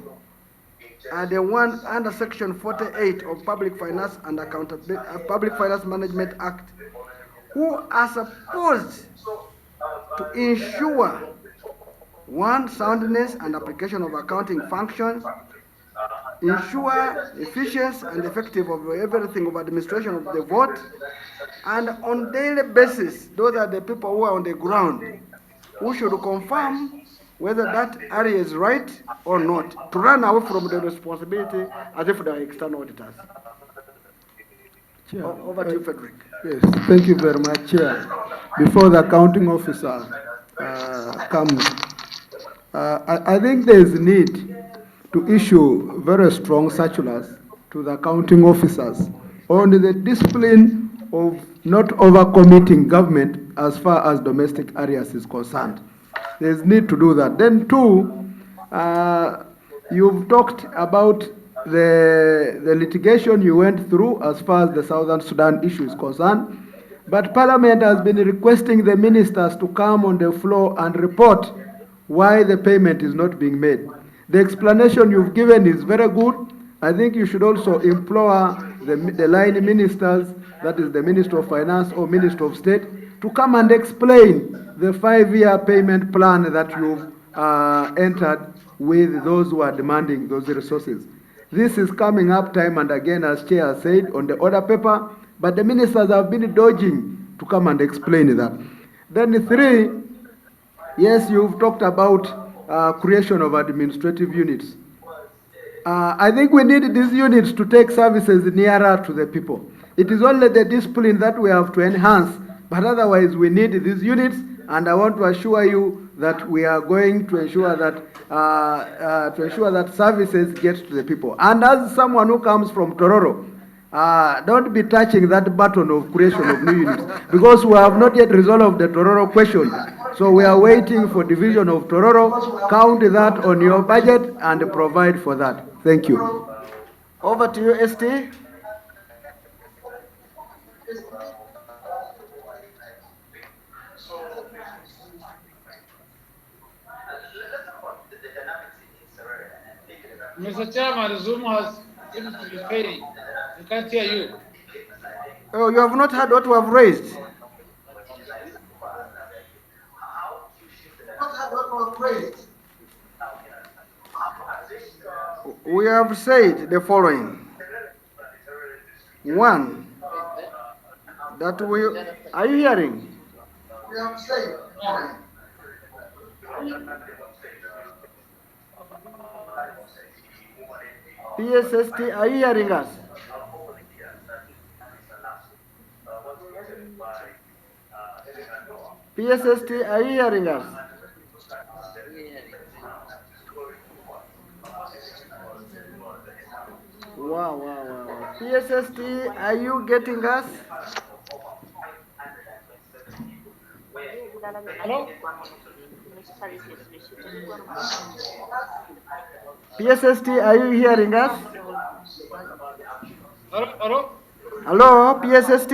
are the one under Section 48 of Public Finance and Public Finance Management Act, who are supposed to ensure one, soundness and application of accounting function, ensure efficiency and effective of everything of administration of the vote, and on daily basis, those are the people who are on the ground who should confirm whether that area is right or not, to run away from the responsibility as if they are external auditors. Chair, Over to you, Frederick. Yes, thank you very much, Chair. Before the accounting officer comes, I think there is need to issue very strong circulars to the accounting officers on the discipline of not overcommitting government as far as domestic areas is concerned. There's need to do that. Then two, you've talked about the litigation you went through as far as the Southern Sudan issue is concerned, but Parliament has been requesting the ministers to come on the floor and report why the payment is not being made. The explanation you've given is very good. I think you should also implore the line ministers, that is the Minister of Finance or Minister of State, to come and explain the 5-year payment plan that you've entered with those who are demanding those resources. This is coming up time and again, as Chair said, on the order paper, but the ministers have been dodging to come and explain that. Then three, yes, you've talked about creation of administrative units. I think we need these units to take services nearer to the people. It is only the discipline that we have to enhance, but otherwise we need these units, and I want to assure you that we are going to ensure that services get to the people. And as someone who comes from Tororo, don't be touching that button of creation of new units, because we have not yet resolved the Tororo question. So we are waiting for division of Tororo. Count that on your budget and provide for that. Thank you. Over to you, ST. Mr. Chairman, Zoom has seems to be failing. I can't hear you. Oh, you have not heard what we have raised. We have said the following. One, that we, are you hearing? We have said, PSST, are you hearing us? PSST, are you hearing us? Wow. PSST, are you getting us? Hello? PSST, are you hearing us? Hello? Hello, PSST?